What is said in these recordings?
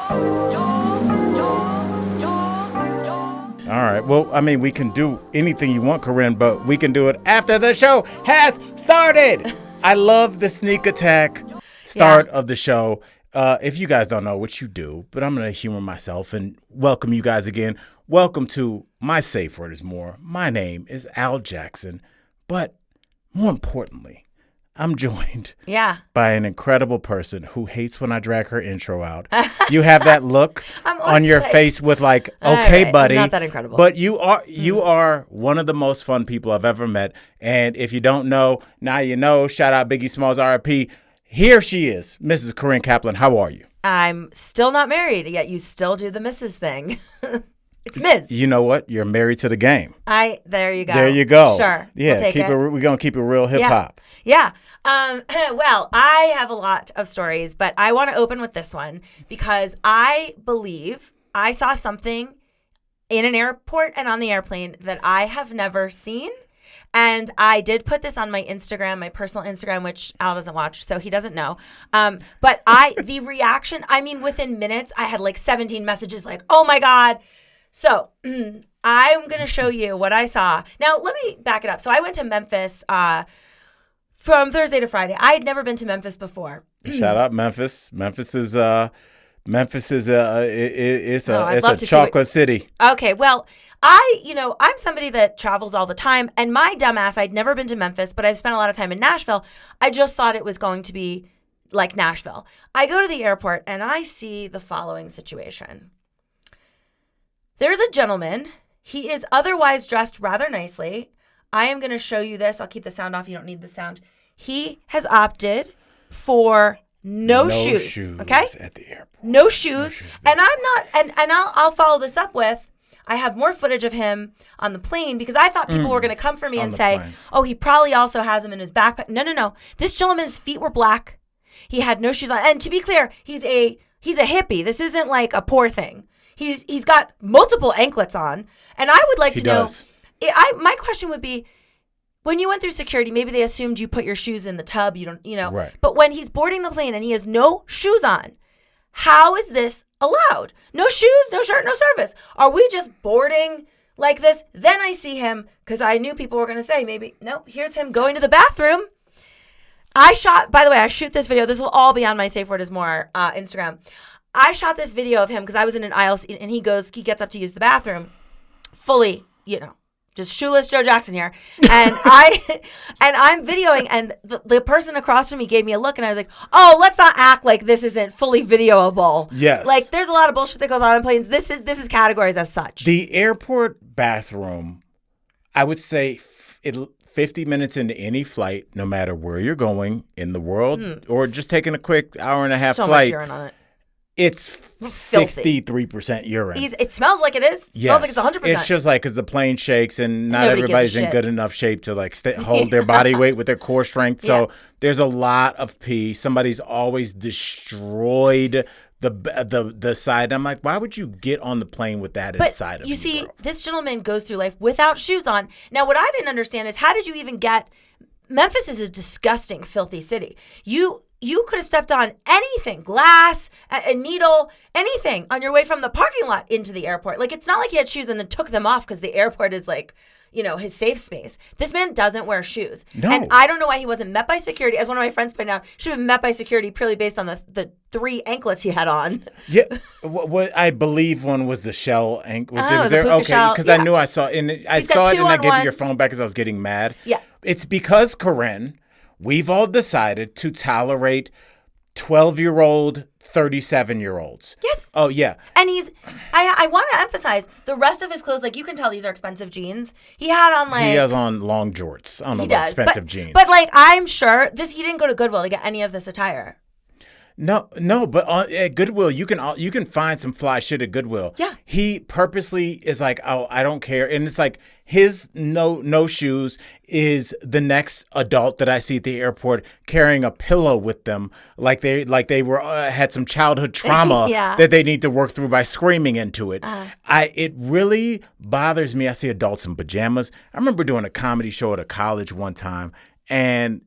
All right. Well, I mean, we can do anything you want, Corinne, but we can do it after the show has started. I love the sneak attack start of the show. If you guys don't know what you do, but I'm going to humor myself and welcome you guys again. Welcome to My Safe Word is More. My name is Al Jackson, but more importantly, I'm joined by an incredible person who hates when I drag her intro out. You have that look on your face with like, okay, right, buddy. Not that incredible. But you are one of the most fun people I've ever met. And if you don't know, now you know. Shout out Biggie Smalls, RIP. Here she is, Mrs. Corinne Kaplan. How are you? I'm still not married, yet you still do the Mrs. thing. It's Ms. You know what? You're married to the game. There you go. There you go. Sure. Yeah, we're going to keep it real hip hop. Yeah. Well, I have a lot of stories, but I want to open with this one because I believe I saw something in an airport and on the airplane that I have never seen. And I did put this on my Instagram, my personal Instagram, which Al doesn't watch, so he doesn't know. But the reaction, I mean, within minutes, I had like 17 messages like, oh my God. So I'm going to show you what I saw. Now, let me back it up. So I went to Memphis from Thursday to Friday. I had never been to Memphis before. Shout out Memphis. Memphis is a chocolate city. Okay, well, I'm somebody that travels all the time, and my dumbass, I'd never been to Memphis, but I've spent a lot of time in Nashville. I just thought it was going to be like Nashville. I go to the airport, and I see the following situation. There's a gentleman. He is otherwise dressed rather nicely. I am going to show you this. I'll keep the sound off. You don't need the sound. He has opted for no shoes. Okay? At the airport. No shoes. And I'm not, and I'll follow this up with, I have more footage of him on the plane because I thought people were going to come for me and say, oh, he probably also has them in his backpack. No. This gentleman's feet were black. He had no shoes on. And to be clear, he's a hippie. This isn't like a poor thing. He's got multiple anklets on. And I would like to know, my question would be, when you went through security, maybe they assumed you put your shoes in the tub. You don't, Right. But when he's boarding the plane and he has no shoes on, how is this allowed? No shoes, no shirt, no service. Are we just boarding like this? Then I see him, because I knew people were going to say, maybe, no, here's him going to the bathroom. By the way, I shoot this video. This will all be on my Safe Word is More Instagram. I shot this video of him because I was in an aisle seat, and he gets up to use the bathroom fully, just shoeless Joe Jackson here. And I'm videoing, and the person across from me gave me a look, and I was like, oh, let's not act like this isn't fully videoable. Yes. Like, there's a lot of bullshit that goes on in planes. This is categorized as such. The airport bathroom, I would say 50 minutes into any flight, no matter where you're going in the world, or just taking a quick hour and a half flight. So much urine on it. It's 63% urine. It smells like it is. It smells like it's 100%. It's just like because the plane shakes and not everybody's in good enough shape to like hold their body weight with their core strength. So there's a lot of pee. Somebody's always destroyed the side. I'm like, why would you get on the plane with that inside of you? You see, bro? This gentleman goes through life without shoes on. Now, what I didn't understand is, how did you even get... Memphis is a disgusting, filthy city. You could have stepped on anything, glass, a needle, anything on your way from the parking lot into the airport. Like, it's not like he had shoes and then took them off because the airport is like, his safe space. This man doesn't wear shoes. No. And I don't know why he wasn't met by security. As one of my friends pointed out, should have been met by security purely based on the 3 anklets he had on. Yeah. What I believe one was the shell ankle. Was it puka shell? Because I knew I saw it. And I saw it and I gave you your phone back because I was getting mad. Yeah. It's because, Corinne, we've all decided to tolerate 12-year-old, 37-year-olds. Yes. Oh, yeah. And I want to emphasize, the rest of his clothes, like, you can tell these are expensive jeans. He has on long jorts. I don't know about expensive jeans. But, like, I'm sure he didn't go to Goodwill to get any of this attire. No, but at Goodwill, you can find some fly shit at Goodwill. Yeah. He purposely is like, oh, I don't care. And it's like his no shoes is the next adult that I see at the airport carrying a pillow with them, like they were had some childhood trauma that they need to work through by screaming into it. It really bothers me. I see adults in pajamas. I remember doing a comedy show at a college one time. And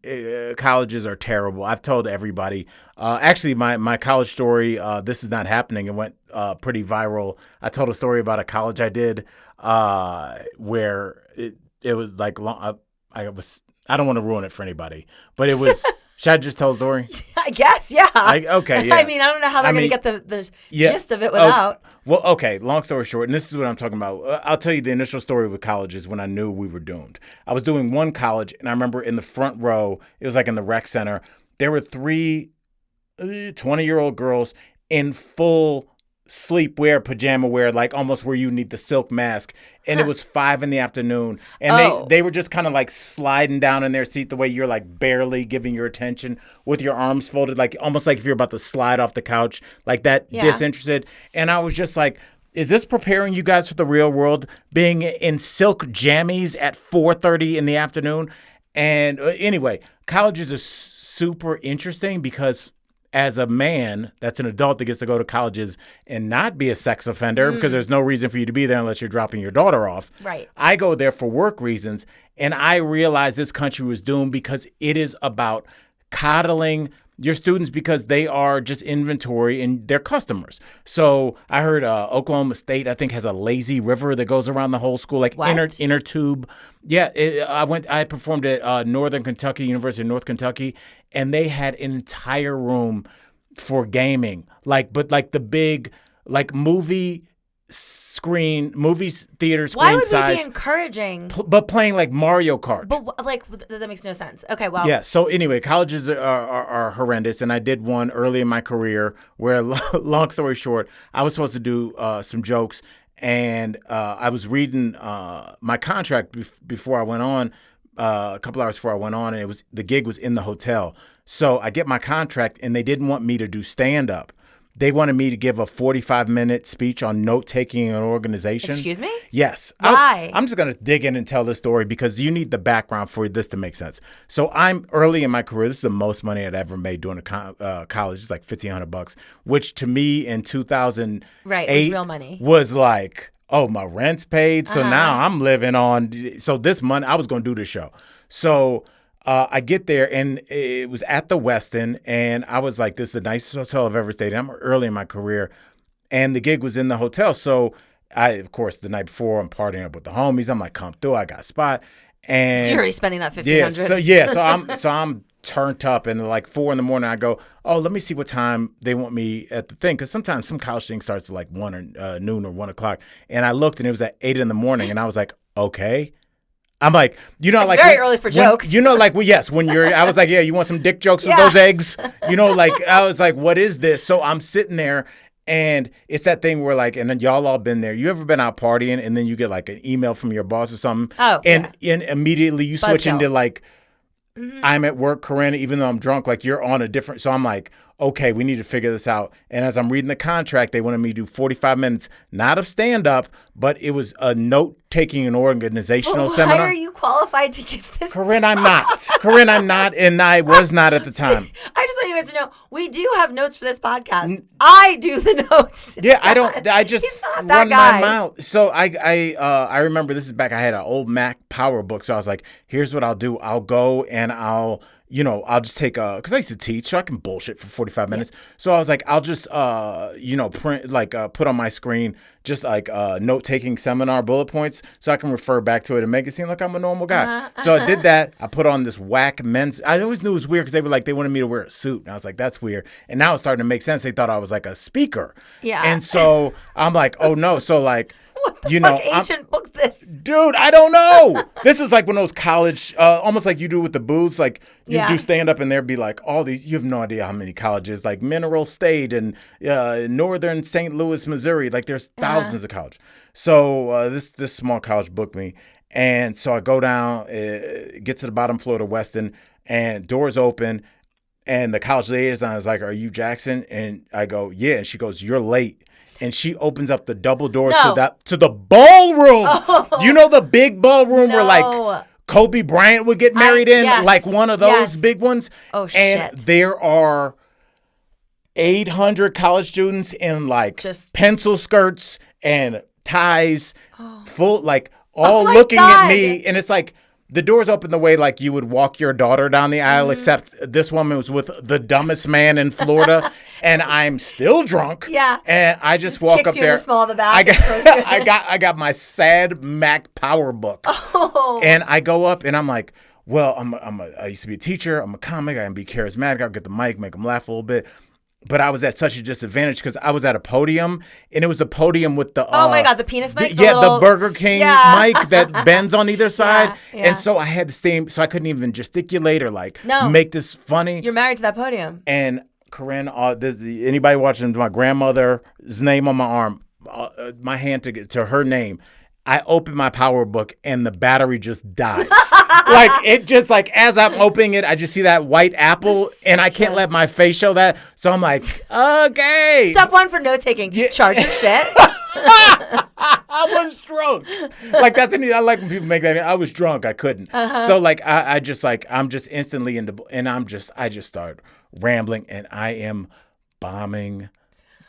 colleges are terrible. I've told everybody. Actually, my college story, this is not happening. It went pretty viral. I told a story about a college I did where it was like I don't want to ruin it for anybody, but it was. Should I just tell the story? I guess, yeah. Okay, yeah. I mean, I don't know how they're going to get the gist of it without. Well, okay, long story short, and this is what I'm talking about. I'll tell you the initial story with colleges when I knew we were doomed. I was doing one college, and I remember in the front row, it was like in the rec center, there were 3 20-year-old girls in full sleepwear, pajama wear, like almost where you need the silk mask. And it was 5 p.m. And they were just kind of like sliding down in their seat the way you're like barely giving your attention with your arms folded, like almost like if you're about to slide off the couch, like that, disinterested. And I was just like, is this preparing you guys for the real world, being in silk jammies at 4:30 in the afternoon? And anyway, colleges are super interesting because as a man that's an adult that gets to go to colleges and not be a sex offender because there's no reason for you to be there unless you're dropping your daughter off. Right. I go there for work reasons, and I realized this country was doomed because it is about coddling your students because they are just inventory and they're customers. So I heard Oklahoma State, I think, has a lazy river that goes around the whole school, like inner tube. Yeah, I performed at Northern Kentucky, University of North Kentucky, and they had an entire room for gaming, but the big movie theater screen Why would size, we be encouraging? But playing like Mario Kart. But that makes no sense. Okay, well. Yeah. So anyway, colleges are horrendous, and I did one early in my career where, long story short, I was supposed to do some jokes, and I was reading my contract before I went on. A couple hours before I went on, and the gig was in the hotel. So I get my contract, and they didn't want me to do stand up. They wanted me to give a 45-minute speech on note-taking and organization. Excuse me? Yes. Why? I'm just going to dig in and tell this story because you need the background for this to make sense. So I'm early in my career. This is the most money I'd ever made doing college. It's like $1,500, which to me in 2008 was real money. Was like, oh, my rent's paid. So now I'm living on. So this month I was going to do this show. So I get there, and it was at the Westin, and I was like, this is the nicest hotel I've ever stayed in. I'm early in my career, and the gig was in the hotel. So of course, the night before, I'm partying up with the homies. I'm like, come through. I got a spot. And you're already spending that $1,500. So I'm turned up, and like 4 a.m, I go, oh, let me see what time they want me at the thing, because sometimes some college thing starts at like 1 or noon or 1 o'clock, and I looked, and it was at 8 a.m, and I was like, okay. I'm like, it's like very early for jokes. When you're, I was like, yeah, you want some dick jokes with those eggs? I was like, what is this? So I'm sitting there, and it's that thing where like, and then y'all all been there. You ever been out partying, and then you get like an email from your boss or something? Oh, and immediately you switch into like, I'm at work, Corinne, even though I'm drunk, like you're on a different, so I'm like, okay, we need to figure this out. And as I'm reading the contract, they wanted me to do 45 minutes, not of stand-up, but it was a note-taking and organizational seminar. Why are you qualified to give this Corinne, I'm not, and I was not at the time. I just want you guys to know, we do have notes for this podcast. I do the notes. Yeah, I just run my mouth. So I remember, this is back, I had an old Mac Power book, so I was like, here's what I'll do. I'll go and I'll just take because I used to teach, so I can bullshit for 45 minutes. So I was like, I'll just, print, put on my screen just like note-taking seminar bullet points so I can refer back to it and make it seem like I'm a normal guy. So I did that. I put on this whack men's. I always knew it was weird because they wanted me to wear a suit. And I was like, that's weird. And now it's starting to make sense. They thought I was like a speaker. Yeah. And so I'm like, oh no. So like, what the fuck ancient book this? Dude, I don't know. This is like one of those college, almost like you do with the booths. Like you do stand up and there'd be like all these, you have no idea how many colleges, like Mineral State and Northern St. Louis, Missouri. Like there's thousands of colleges. So this small college booked me. And so I go down, get to the bottom floor of the Westin, and doors open. And the college liaison is like, are you Jackson? And I go, yeah. And she goes, you're late. And she opens up the double doors to the ballroom. Oh. You know the big ballroom where like Kobe Bryant would get married in? Yes, like one of those big ones. Oh, shit. And there are 800 college students in like just pencil skirts and ties, full, like all looking at me. And it's like, the doors open the way like you would walk your daughter down the aisle, except this woman was with the dumbest man in Florida, and I'm still drunk. Yeah. And I just walk up you there. In the small of the back I got my sad Mac Power book. Oh. And I go up and I'm like, well, I used to be a teacher. I'm a comic. I can be charismatic. I'll get the mic, make them laugh a little bit. But I was at such a disadvantage because I was at a podium, and it was the podium with the oh my God, the penis mic, the Burger King mic that bends on either side, and so I had to stay, so I couldn't even gesticulate or make this funny. You're married to that podium. And Corinne, anybody watching, my grandmother's name on my arm, my hand to her name. I open my power book and the battery just dies. Like it just like as I'm opening it, I just see that white apple and I can't let my face show that. So I'm like, okay. Step one for note taking. Charge your shit. I was drunk. Like I like when people make that. I was drunk. I couldn't. So like I'm just instantly and I just start rambling and I am bombing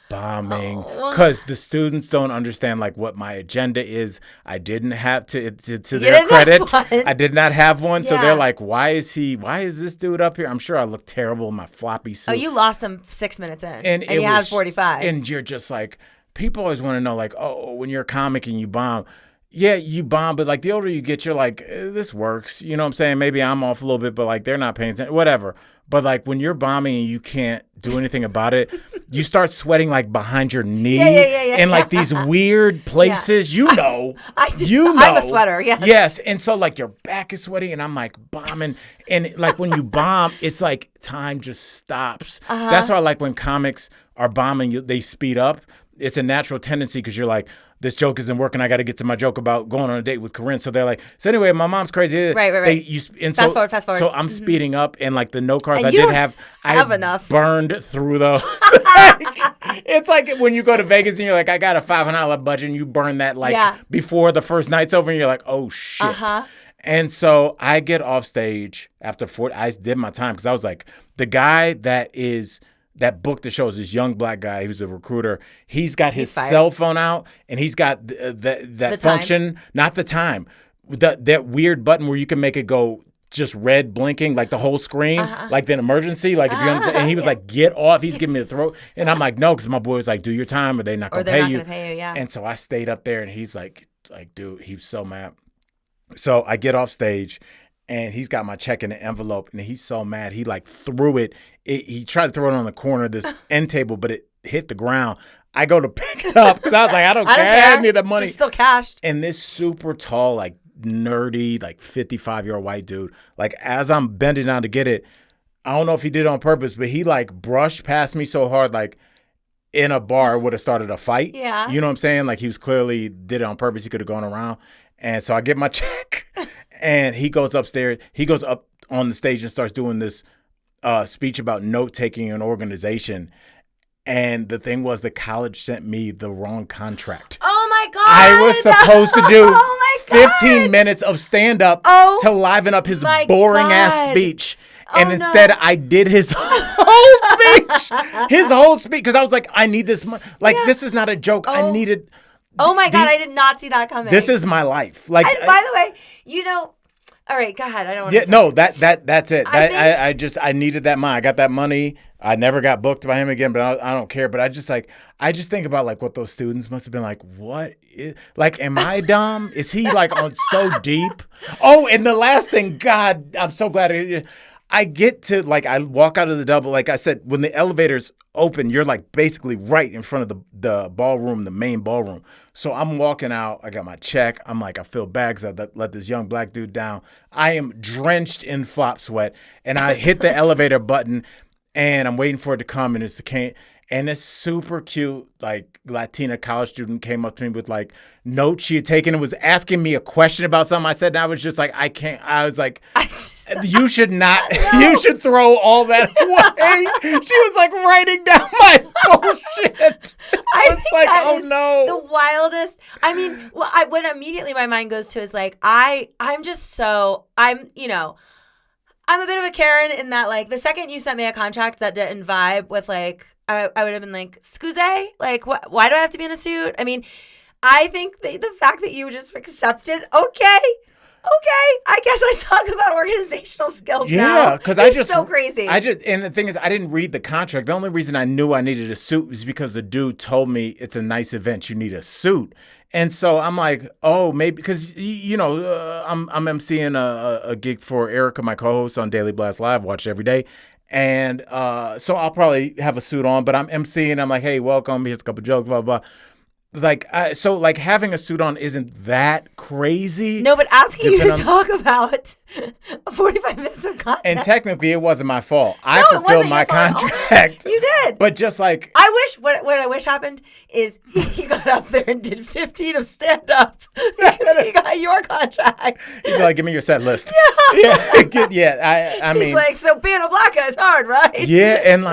because the students don't understand like what my agenda is. I didn't have to their credit. I did not have one. So they're like, why is this dude up here? I'm sure I look terrible in my floppy suit. Oh, you lost him 6 minutes in and you had 45. And you're just like, people always want to know like, oh, when you're a comic and you bomb. Yeah, you bomb, but like the older you get, you're like, this works. You know what I'm saying? Maybe I'm off a little bit, but like they're not paying attention, whatever. But like when you're bombing and you can't do anything about it, you start sweating like behind your knee and like these weird places. You know, I'm a sweater. Yes. Yes, and so like your back is sweaty, and I'm like bombing, and like when you bomb, it's like time just stops. That's why I like when comics are bombing, they speed up. It's a natural tendency because you're like, this joke isn't working. I got to get to my joke about going on a date with Corinne. So they're like, so anyway, my mom's crazy. Right. Fast forward. So I'm speeding up, and like the note cards and I did have, I have enough. Burned through those. It's like when you go to Vegas and you're like, I got a $500 budget, and you burn that before the first night's over, and you're like, oh shit. And so I get off stage after 40. I did my time because I was like, the guy that booked the show is this young black guy who's a recruiter. He's got his cell phone out, and he's got that function, not the time, that weird button where you can make it go just red blinking, like the whole screen, like the emergency, like if you understand. And he was like, get off. He's giving me the throat. And I'm like, no, because my boy was like, do your time or they're not going to pay you. And so I stayed up there, and he's like, dude, he was so mad. So I get off stage. And he's got my check in the envelope, and he's so mad. He like threw it. He tried to throw it on the corner of this end table, but it hit the ground. I go to pick it up because I was like, I don't care. I need the money. It's still cashed. And this super tall, like nerdy, like 55-year-old white dude, like as I'm bending down to get it, I don't know if he did it on purpose, but he like brushed past me so hard, like in a bar would have started a fight. Yeah. You know what I'm saying? Like he was clearly did it on purpose. He could have gone around. And so I get my check. And he goes upstairs. He goes up on the stage and starts doing this speech about note-taking and organization. And the thing was, the college sent me the wrong contract. Oh, my God. I was supposed to do 15 minutes of stand-up to liven up his boring-ass speech. And instead, I did his whole speech. His whole speech. Because I was like, I need this money. Like, this is not a joke. I needed... Oh my God, I did not see that coming. This is my life. Like, and by the way, all right, go ahead. I don't want to. Yeah, no, that's it. I needed that money. I got that money. I never got booked by him again, but I don't care. But I just think about like what those students must have been like. What is, like, am I dumb? Is he like on so deep? Oh, and the last thing, God, I'm so glad I get to like, I walk out of the double. Like I said, when the elevators open, you're like basically right in front of the ballroom, the main ballroom. So I'm walking out. I got my check. I'm like, I feel bad because I let this young black dude down. I am drenched in flop sweat, and I hit the elevator button, and I'm waiting for it to come, and it's the cane. And this super cute, like, Latina college student came up to me with, like, notes she had taken and was asking me a question about something I said. And I was just like, I can't. I was like, you should not. You should throw all that away. She was, like, writing down my bullshit. I was like, oh, no. The wildest. I mean, what immediately my mind goes to is, like, I'm a bit of a Karen in that, like, the second you sent me a contract that didn't vibe with, like, I would have been like, "Scuzé? Like, why do I have to be in a suit?" I mean, I think the fact that you just accepted, okay. I guess I talk about organizational skills now. Yeah, because it's so crazy. And the thing is, I didn't read the contract. The only reason I knew I needed a suit was because the dude told me it's a nice event. You need a suit. And so I'm like, oh, maybe because, I'm emceeing a gig for Erica, my co-host on Daily Blast Live, watch it every day. And so I'll probably have a suit on, but I'm emceeing. I'm like, hey, welcome. Here's a couple jokes, blah, blah. Like, so having a suit on isn't that crazy. No, but asking you to talk about 45 minutes of content. And technically, it wasn't my fault. I fulfilled my contract. You did. But just like. What I wish happened is he got up there and did 15 of stand-up because he got your contract. He'd be like, give me your set list. Yeah. I mean. He's like, so being a black guy is hard, right? Yeah. And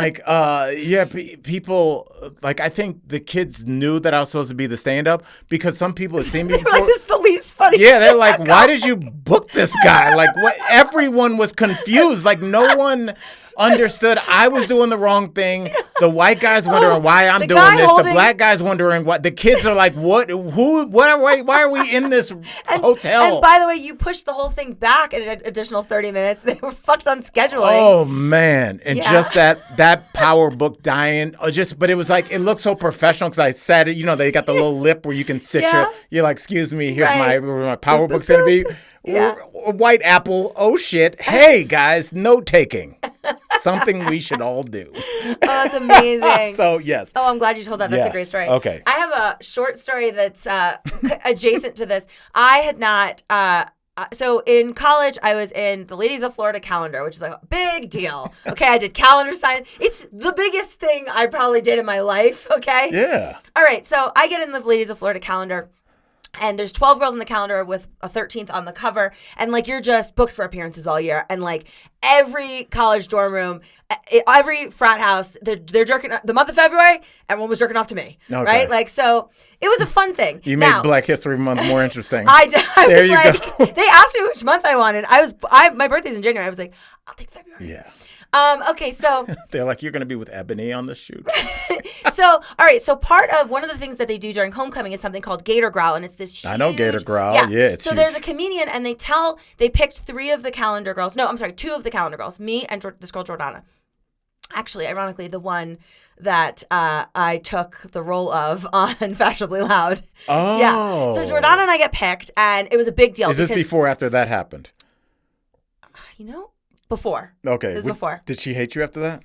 people, I think the kids knew that I was supposed to be the stand-up because some people had seen me before. Like, this is the least funny. Yeah, they're like, why did you book this guy? Like, what? Everyone was confused. Like, no one understood I was doing the wrong thing. The white guy's wondering why I'm doing this. The black guy's wondering what. The kids are like, what? Why are we in this hotel? And by the way, you pushed the whole thing back an additional 30 minutes. They were fucked on scheduling. Oh man, and just that power book dying. But it was like it looked so professional because I sat it. They got the little lip where you can sit you're like, excuse me, here's where my power book's gonna be. Yeah. White apple. Oh shit. Hey guys, note taking. Something we should all do. Oh, that's amazing. So, yes. Oh, I'm glad you told that. That's a great story. Okay. I have a short story that's adjacent to this. I had not... so in college, I was in the Ladies of Florida calendar, which is like a big deal. Okay, I did calendar sign. It's the biggest thing I probably did in my life, okay? Yeah. All right, so I get in the Ladies of Florida calendar. And there's 12 girls in the calendar with a 13th on the cover. And, you're just booked for appearances all year. And, every college dorm room, every frat house, they're jerking off. The month of February, everyone was jerking off to me. Okay. Right? So it was a fun thing. You made Black History Month more interesting. There you go. They asked me which month I wanted. My birthday's in January. I was like, I'll take February. Yeah. Okay, so they're like, you're going to be with Ebony on the shoot. So, all right. So part of one of the things that they do during homecoming is something called Gator Growl, and it's this huge... I know Gator Growl. Yeah, it's so huge. There's a comedian, and they picked 3 of the calendar girls. No, I'm sorry, 2 of the calendar girls. Me and this girl, Jordana. Actually, ironically, the one that I took the role of on Fashionably Loud. Oh. Yeah. So Jordana and I get picked, and it was a big deal. Is this before or after that happened? Before. Okay. It was before. Did she hate you after that?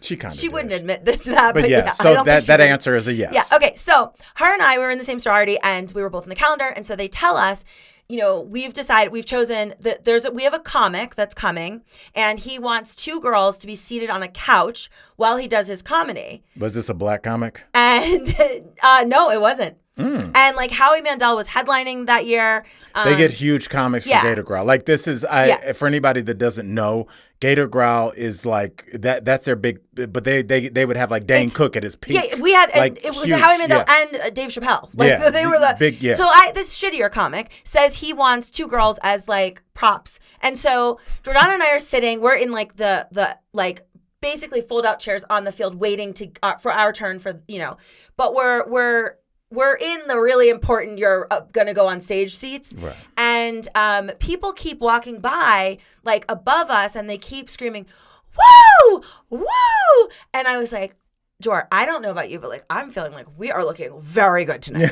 She kind of She wouldn't admit this to that. But yeah, so that answer is a yes. Yeah, okay. So her and I were in the same sorority, and we were both in the calendar. And so they tell us, we've chosen that we have a comic that's coming, and he wants 2 girls to be seated on a couch while he does his comedy. Was this a black comic? And no, it wasn't. And Howie Mandel was headlining that year. They get huge comics for Gator Growl. This is for anybody that doesn't know, Gator Growl is that. That's their big. But they would have Dane Cook at his peak. Yeah, we had it was huge, Howie Mandel and Dave Chappelle. They were the big. Yeah. So this shittier comic says he wants 2 girls as props, and so Jordana and I are sitting. We're in the basically fold out chairs on the field, waiting for our turn but we're in the really important, you're going to go on stage seats. Right. And people keep walking by, above us, and they keep screaming, woo, woo. And I was like, Jor, I don't know about you, but I'm feeling like we are looking very good tonight.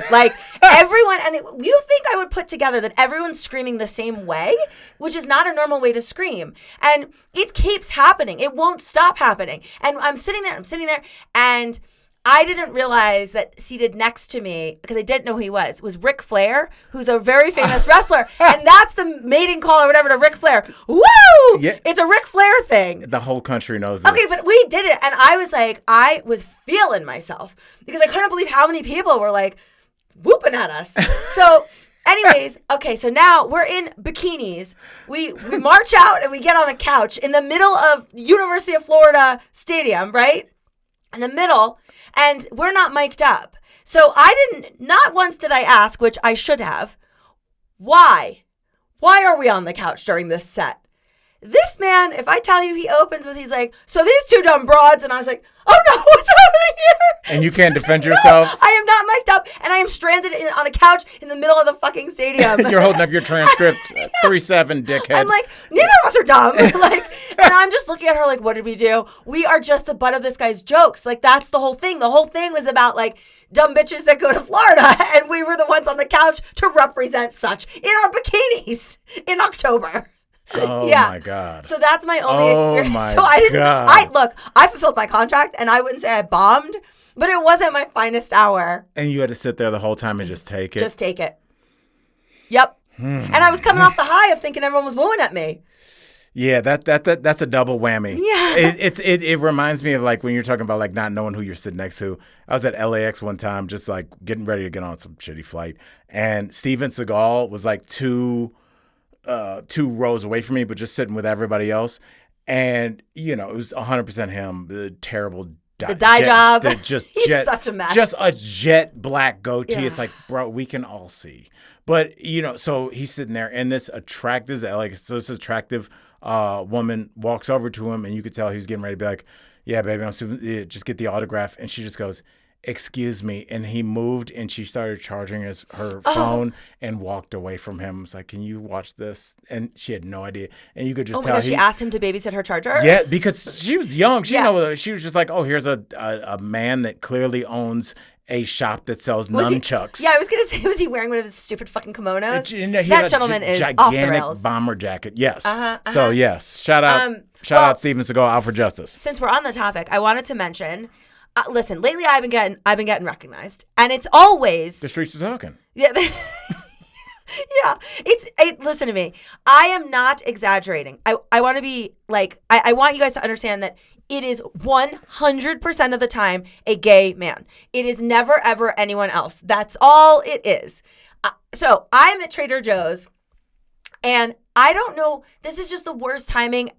Everyone, and you think I would put together that everyone's screaming the same way, which is not a normal way to scream. And it keeps happening. It won't stop happening. And I'm sitting there, and I didn't realize that seated next to me, because I didn't know who he was Ric Flair, who's a very famous wrestler. And that's the mating call or whatever to Ric Flair. Woo! Yeah. It's a Ric Flair thing. The whole country knows this. Okay, but we did it. And I was feeling myself because I couldn't believe how many people were whooping at us. So anyways, okay, so now we're in bikinis. We march out and we get on a couch in the middle of University of Florida Stadium, right? In the middle, and we're not mic'd up. So not once did I ask, which I should have, why? Why are we on the couch during this set? This man, if I tell you, he opens with, he's like, so these 2 dumb broads, and I was like, oh no, what's happening here? And you can't defend yourself? I am not mic'd up, and and I am stranded on a couch in the middle of the fucking stadium. You're holding up your transcript, 3-7, dickhead. I'm like, neither of us are dumb. Like, and I'm just looking at her like, what did we do? We are just the butt of this guy's jokes. Like, that's the whole thing. The whole thing was about like dumb bitches that go to Florida, and we were the ones on the couch to represent such in our bikinis in October. Oh my God. So that's my only experience. My so I didn't God. look, I fulfilled my contract, and I wouldn't say I bombed, but it wasn't my finest hour. And you had to sit there the whole time and just take it? Just take it. Yep. And I was coming off the high of thinking everyone was wooing at me. Yeah, that's a double whammy. Yeah. It reminds me of like when you're talking about like not knowing who you're sitting next to. I was at LAX one time just like getting ready to get on some shitty flight, and Steven Seagal was like two rows away from me, but just sitting with everybody else. And, you know, it was 100% him, the terrible the dye job. He's such a mess. Just a jet black goatee. Yeah. It's like, bro, we can all see. But, you know, so he's sitting there, and this attractive woman walks over to him, and you could tell he was getting ready to be like, yeah, baby, just get the autograph. And she just goes, excuse me. And he moved, and she started charging her phone and walked away from him. It's like, can you watch this? And she had no idea. And you could just tell. Oh my God, she asked him to babysit her charger? Yeah, because she was young. She was just like, oh, here's a man that clearly owns a shop that sells nunchucks. I was going to say, was he wearing one of his stupid fucking kimonos? That gentleman is off the rails. Gigantic bomber jacket, yes. So, yes, shout out Steven Seagal, out for justice. Since we're on the topic, I wanted to mention, listen, lately I've been getting recognized, and it's always the streets are talking. Yeah, yeah. Listen to me. I am not exaggerating. I want to be like, I want you guys to understand that it is 100% of the time a gay man. It is never ever anyone else. That's all it is. So I'm at Trader Joe's, and I don't know. This is just the worst timing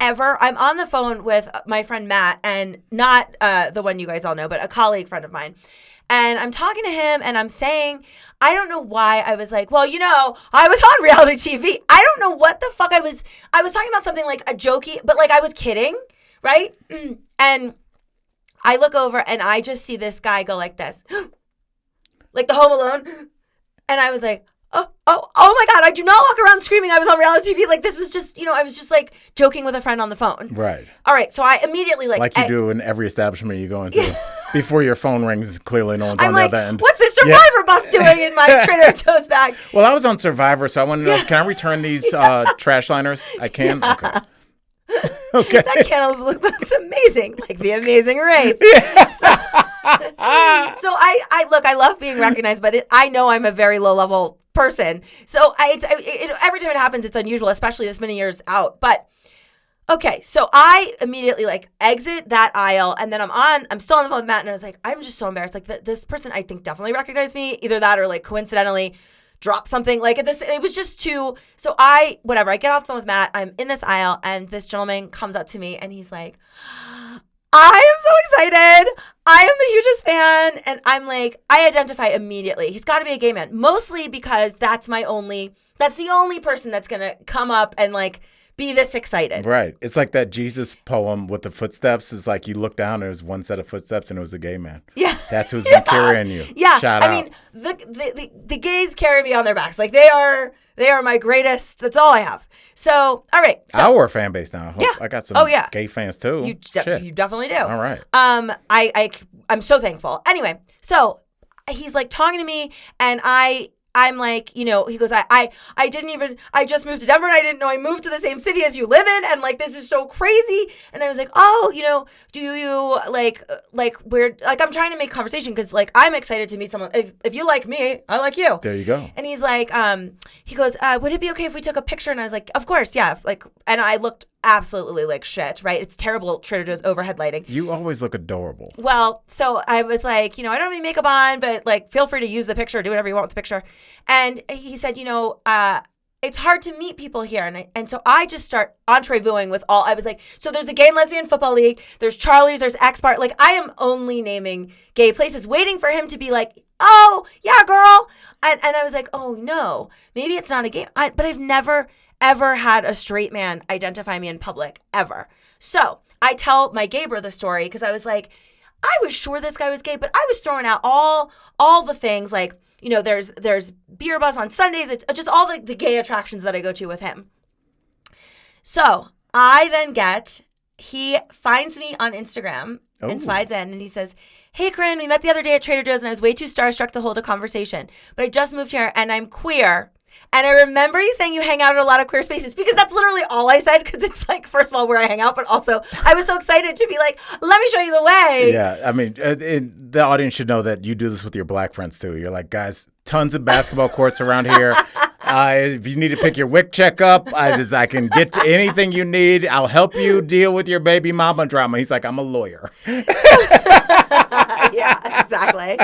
ever. I'm on the phone with my friend Matt, and not the one you guys all know, but a colleague friend of mine. And I'm talking to him, and I'm saying, I don't know why I was like, well, you know, I was on reality TV. I don't know what the fuck I was talking about something like a jokey, but like I was kidding, right? And I look over, and I just see this guy go like this, like the Home Alone. And I was like, oh my God, I do not walk around screaming I was on reality TV. Like, this was just, you know, I was just like joking with a friend on the phone. Right. All right. So I immediately like you do in every establishment you go into. Before your phone rings, clearly no one's on like, the other end. What's this Survivor buff doing in my Trader Joe's bag? Well, I was on Survivor, so I wanted to know, can I return these trash liners? I can? Yeah. Okay. That cantaloupe looks amazing, like The Amazing Race. Yeah. So I love being recognized, but I know I'm a very low level person. So every time it happens, it's unusual, especially this many years out. But okay, so I immediately like exit that aisle, and then I'm still on the phone with Matt, and I was like, I'm just so embarrassed. Like this person, I think definitely recognized me, either that or like coincidentally dropped something like this. It was just too. So I get off the phone with Matt. I'm in this aisle, and this gentleman comes up to me, and he's like, I am so excited. I am the hugest fan. And I'm like, I identify immediately. He's got to be a gay man, mostly because that's the only person that's going to come up and like be this excited. Right. It's like that Jesus poem with the footsteps. It's like you look down, and there's one set of footsteps, and it was a gay man. Yeah. That's who's been carrying you. Yeah. Shout out. I mean, the gays carry me on their backs. Like they are my greatest. That's all I have. So, all right. So, our fan base now. I got some gay fans too. You definitely do. All right. I'm so thankful. Anyway, so he's like talking to me, and I'm like, you know, he goes, I just moved to Denver, and I didn't know I moved to the same city as you live in, and like this is so crazy. And I was like, oh, you know, do you like we're like, I'm trying to make conversation because like I'm excited to meet someone. If you like me, I like you. There you go. And he's like, he goes, would it be okay if we took a picture? And I was like, of course, yeah. Like, and I looked absolutely like shit, right? It's terrible Trader Joe's overhead lighting. You always look adorable. Well, so I was like, you know, I don't have any makeup on, but like feel free to use the picture, do whatever you want with the picture. And he said, you know, it's hard to meet people here. And so I just start entrevuing with I was like, so there's the Gay and Lesbian Football League, there's Charlie's, there's X-Bar. Like I am only naming gay places, waiting for him to be like, oh, yeah, girl. And I was like, oh, no, maybe it's not a gay. But I've never ever had a straight man identify me in public, ever. So I tell my gay bro the story because I was like, I was sure this guy was gay, but I was throwing out all the things like, there's beer buzz on Sundays. It's just all the gay attractions that I go to with him. So he finds me on Instagram and slides in and he says, "Hey, Corinne, we met the other day at Trader Joe's and I was way too starstruck to hold a conversation. But I just moved here and I'm queer. And I remember you saying you hang out at a lot of queer spaces," because that's literally all I said, because it's like, first of all, where I hang out, but also I was so excited to be like, let me show you the way. Yeah, I mean, the audience should know that you do this with your black friends too. You're like, guys, tons of basketball courts around here. If you need to pick your WIC check up, I can get you anything you need. I'll help you deal with your baby mama drama. He's like, I'm a lawyer. Yeah, exactly.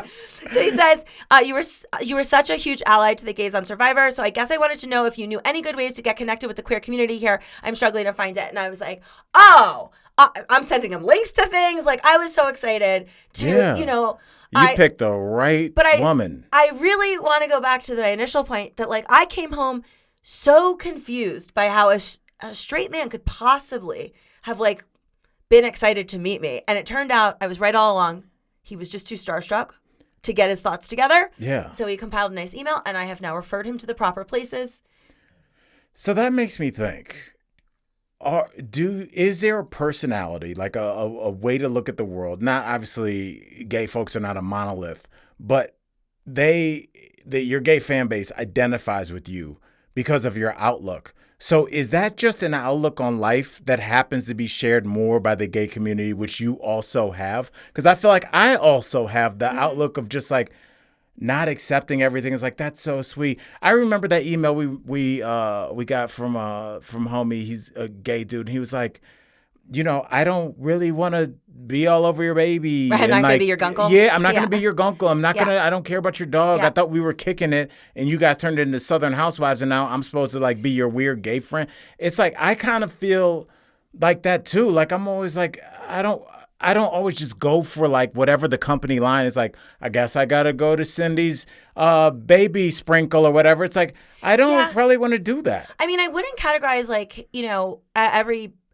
So he says, you were such a huge ally to the gays on Survivor. So I guess I wanted to know if you knew any good ways to get connected with the queer community here. I'm struggling to find it. And I was like, I'm sending him links to things. Like, I was so excited to, You picked the right woman. I really want to go back to the initial point that, like, I came home so confused by how a straight man could possibly have, like, been excited to meet me. And it turned out I was right all along. He was just too starstruck to get his thoughts together. Yeah. So he compiled a nice email, and I have now referred him to the proper places. So that makes me think. Is there a personality, like a way to look at the world? Not obviously, gay folks are not a monolith, but your gay fan base identifies with you because of your outlook. So is that just an outlook on life that happens to be shared more by the gay community, which you also have? Because I feel like I also have the outlook of just like not accepting everything. It's like, that's so sweet. I remember that email we got from homie. He's a gay dude. And he was like, I don't really want to be all over your baby. Right, I'm not going to be your gunkle. Yeah, I'm not going to be your gunkle. I'm not going to, I don't care about your dog. Yeah. I thought we were kicking it and you guys turned it into Southern Housewives and now I'm supposed to like be your weird gay friend. It's like, I kind of feel like that too. Like, I'm always like, I don't always just go for like whatever the company line is. Like, I guess I got to go to Cindy's baby sprinkle or whatever. It's like, I don't probably want to do that. I mean, I wouldn't categorize like,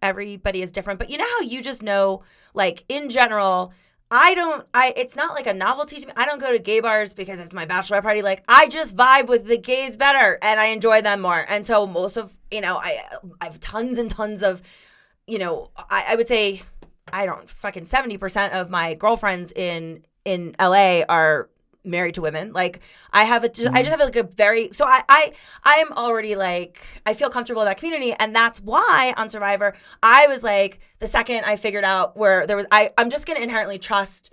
everybody is different, but you know how you just know, like, in general, it's not like a novelty to me. I don't go to gay bars because it's my bachelorette party. Like, I just vibe with the gays better and I enjoy them more. And so most of, I have tons and tons of, I would say, I don't fucking 70% of my girlfriends in LA are married to women. Like, I just have like a very, so I am already like, I feel comfortable in that community. And that's why on Survivor, I was like, the second I figured out where there was, I'm just going to inherently trust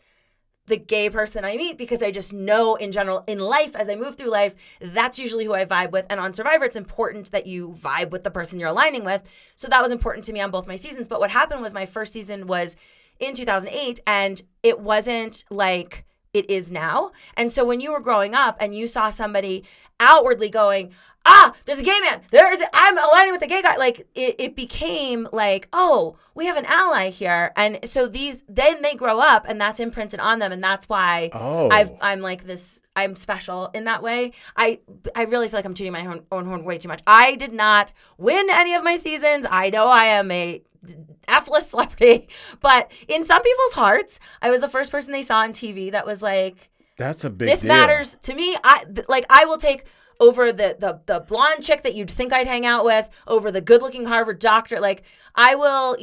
the gay person I meet because I just know in general in life, as I move through life, that's usually who I vibe with. And on Survivor, it's important that you vibe with the person you're aligning with. So that was important to me on both my seasons. But what happened was my first season was in 2008 and it wasn't like it is now. And so when you were growing up and you saw somebody outwardly going, there's a gay man, I'm aligning with the gay guy, like it became like, oh, we have an ally here. And so then they grow up and that's imprinted on them. And that's why I'm like this, I'm special in that way. I really feel like I'm tooting my own horn way too much. I did not win any of my seasons. I know I am a F-list celebrity, but in some people's hearts, I was the first person they saw on TV that was like, that's a big this deal. Matters to me. I will take over the blonde chick that you'd think I'd hang out with, over the good-looking Harvard doctor. Like, I will,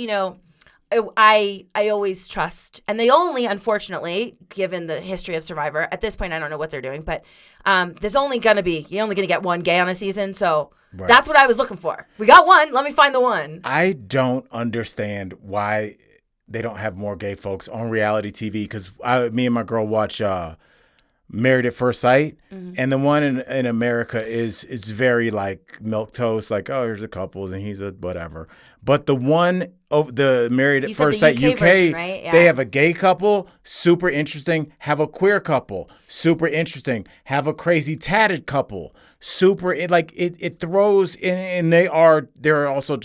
I always trust. And they only, unfortunately, given the history of Survivor, at this point, I don't know what they're doing, but you're only going to get one gay on a season, so right. That's what I was looking for. We got one. Let me find the one. I don't understand why they don't have more gay folks on reality TV, because me and my girl watch Married at First Sight, and the one in America is very like milquetoast, like, oh, here's a couple and he's a whatever. But the one the Married at First Sight UK version, right? Yeah. They have a gay couple, super interesting. Have a queer couple, super interesting. Have a crazy tatted couple, super. It throws in, and there are also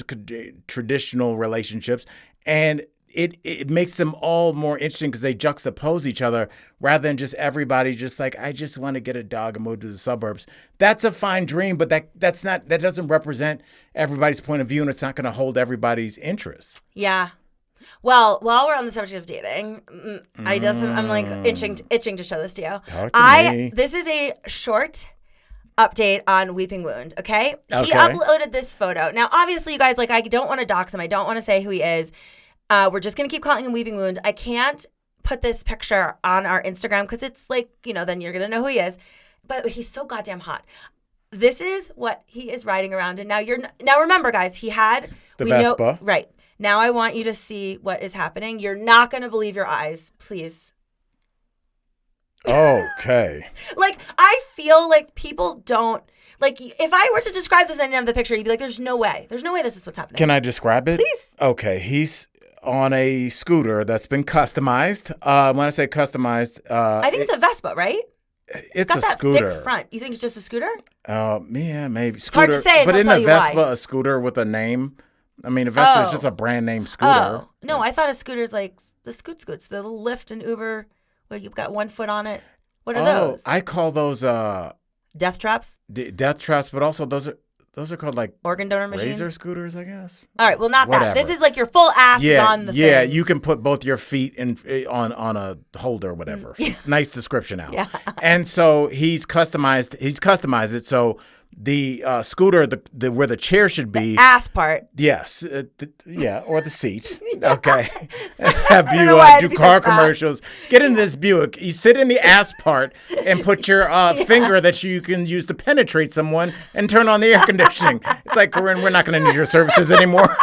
traditional relationships, and it makes them all more interesting because they juxtapose each other rather than just everybody just like, I just want to get a dog and move to the suburbs. That's a fine dream, but that doesn't represent everybody's point of view, and it's not going to hold everybody's interest. Yeah. Well, while we're on the subject of dating, I'm like itching to show this to you. Talk to me. This is a short update on Weeping Wound, okay? He Okay. uploaded this photo. Now, obviously, you guys, like, I don't want to dox him. I don't want to say who he is. We're just going to keep calling him Weeping Wound. I can't put this picture on our Instagram because it's like, then you're going to know who he is. But he's so goddamn hot. This is what he is riding around in. Now remember, guys, he had... The Vespa. Right. Now I want you to see what is happening. You're not going to believe your eyes. Please. Okay. Like, I feel like people don't... Like, if I were to describe this in the end of the picture, you'd be like, there's no way. There's no way this is what's happening. Can I describe it? Please. Okay. He's on a scooter that's been customized. When I say customized... I think it's a Vespa, right? It's got a that scooter. thick front. You think it's just a scooter? Yeah, maybe. Scooter. It's hard to say, but and he'll isn't tell a you Vespa why. a scooter with a name? I mean, a Vespa is Oh. just a brand name scooter. Oh. No, I thought a scooter's like the scoots, the little Lyft and Uber where you've got one foot on it. What are those? I call those Death traps? death traps, but also those are called like Organ donor machines? razor scooters, I guess. All right, well, not that. Whatever. This is like your full ass is on the yeah, thing. you can put both your feet on a holder or whatever. Nice description out. Yeah. And so he's customized it so the scooter, the where the chair should be, Ass part. yes, or the seat. Okay, have you know why I had to do be so car fast. commercials? Get in this Buick. You sit in the ass part and put your finger that you can use to penetrate someone and turn on the air conditioning. It's like, Corinne, we're not going to need your services anymore.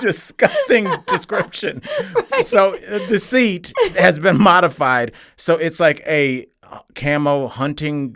Disgusting description. Right. So the seat has been modified, so it's like a camo hunting,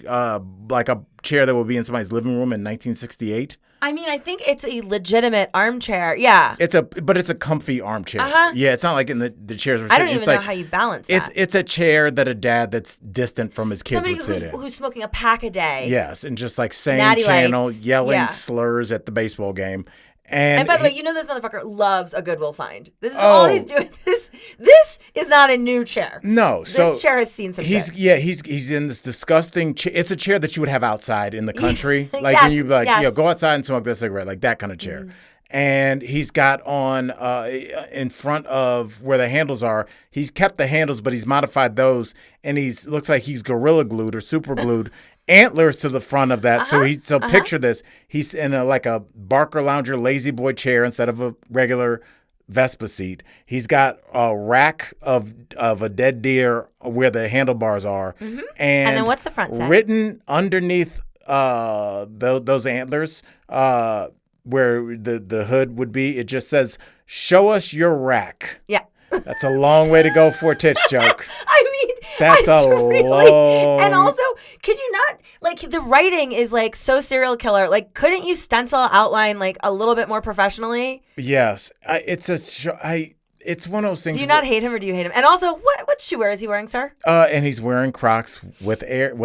like a chair that would be in somebody's living room in 1968. I mean, I think it's a legitimate armchair. Yeah. But it's a comfy armchair. Uh-huh. Yeah, it's not like in the chairs. I don't even know how you balance that. It's a chair that a dad that's distant from his kids Somebody would sit in. who's smoking a pack a day. Yes, and just like same Natty channel, Lights. yelling Yeah. slurs at the baseball game. And by the way, this motherfucker loves a Goodwill find. This is all he's doing. This is not a new chair. No, this chair has seen some shit. He's in this disgusting chair. It's a chair that you would have outside in the country. Like Yes, when you like, yes. go outside and smoke this cigarette, like that kind of chair. And he's got on in front of where the handles are. He's kept the handles, but he's modified those, and looks like he's gorilla glued or super glued antlers to the front of that. So picture this: he's in like a Barker Lounger Lazy Boy chair instead of a regular Vespa seat. He's got a rack of a dead deer where the handlebars are, and then what's the front say? Written underneath those antlers, where the hood would be, it just says, "Show us your rack." Yeah. That's a long way to go for a titch joke. I mean, That's long. And also, could you not, like, the writing is like so serial killer. Like, couldn't you stencil outline like a little bit more professionally? Yes, it's one of those things. Do you not hate him or do you hate him? And also, what shoe is he wearing, sir? And he's wearing Crocs with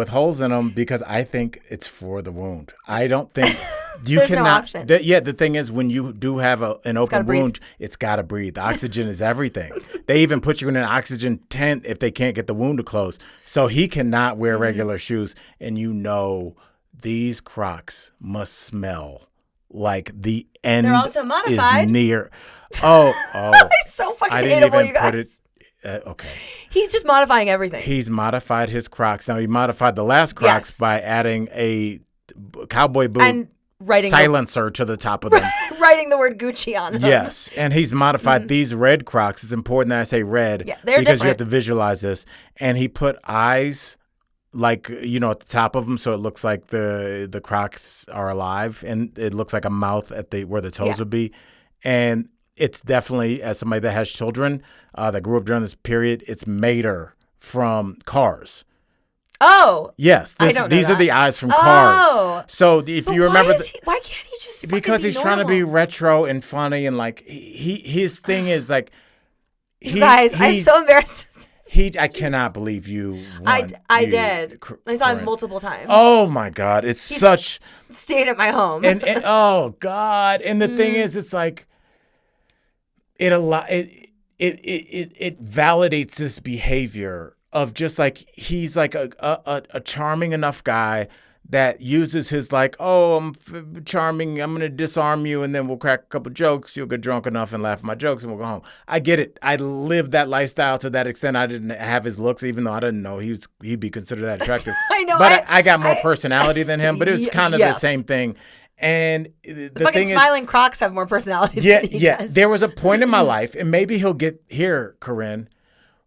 holes in them because I think it's for the wound. I don't think you There's cannot. no option. The thing is, when you do have an open wound, it's got to breathe. Oxygen is everything. They even put you in an oxygen tent if they can't get the wound to close. So he cannot wear regular shoes, and these Crocs must smell like the end. They're also modified. Is near. Oh. He's so fucking I didn't hateable, even you guys. put it. Okay. He's just modifying everything. He's modified his Crocs. Now, he modified the last Crocs by adding a cowboy boot and silencer to the top of them. Writing the word Gucci on them. Yes. And he's modified these red Crocs. It's important that I say red they're because different. you have to visualize this. And he put eyes like, at the top of them, so it looks like the Crocs are alive, and it looks like a mouth at where the toes would be. And it's definitely, as somebody that has children that grew up during this period, it's made her from Cars. Oh. Yes, I don't know these are that. the eyes from Oh. Cars. So if you remember, why can't he just because be he's trying to be normal? retro and funny, and like his thing is like, You guys, I'm so embarrassed. I cannot believe you. I did. I saw him multiple times. Oh my God, it's such. Stayed at my home. And oh God, and the thing is, it's like it validates this behavior of just like he's like a charming enough guy that uses his like, oh, I'm charming, I'm going to disarm you, and then we'll crack a couple jokes. You'll get drunk enough and laugh at my jokes, and we'll go home. I get it. I lived that lifestyle to that extent. I didn't have his looks, even though I didn't know he'd be considered that attractive. I know. But I got more personality than him, but it was kind of the yes. same thing. And the fucking thing smiling Crocs have more personality than he does. There was a point in my life, and maybe he'll get here, Corinne,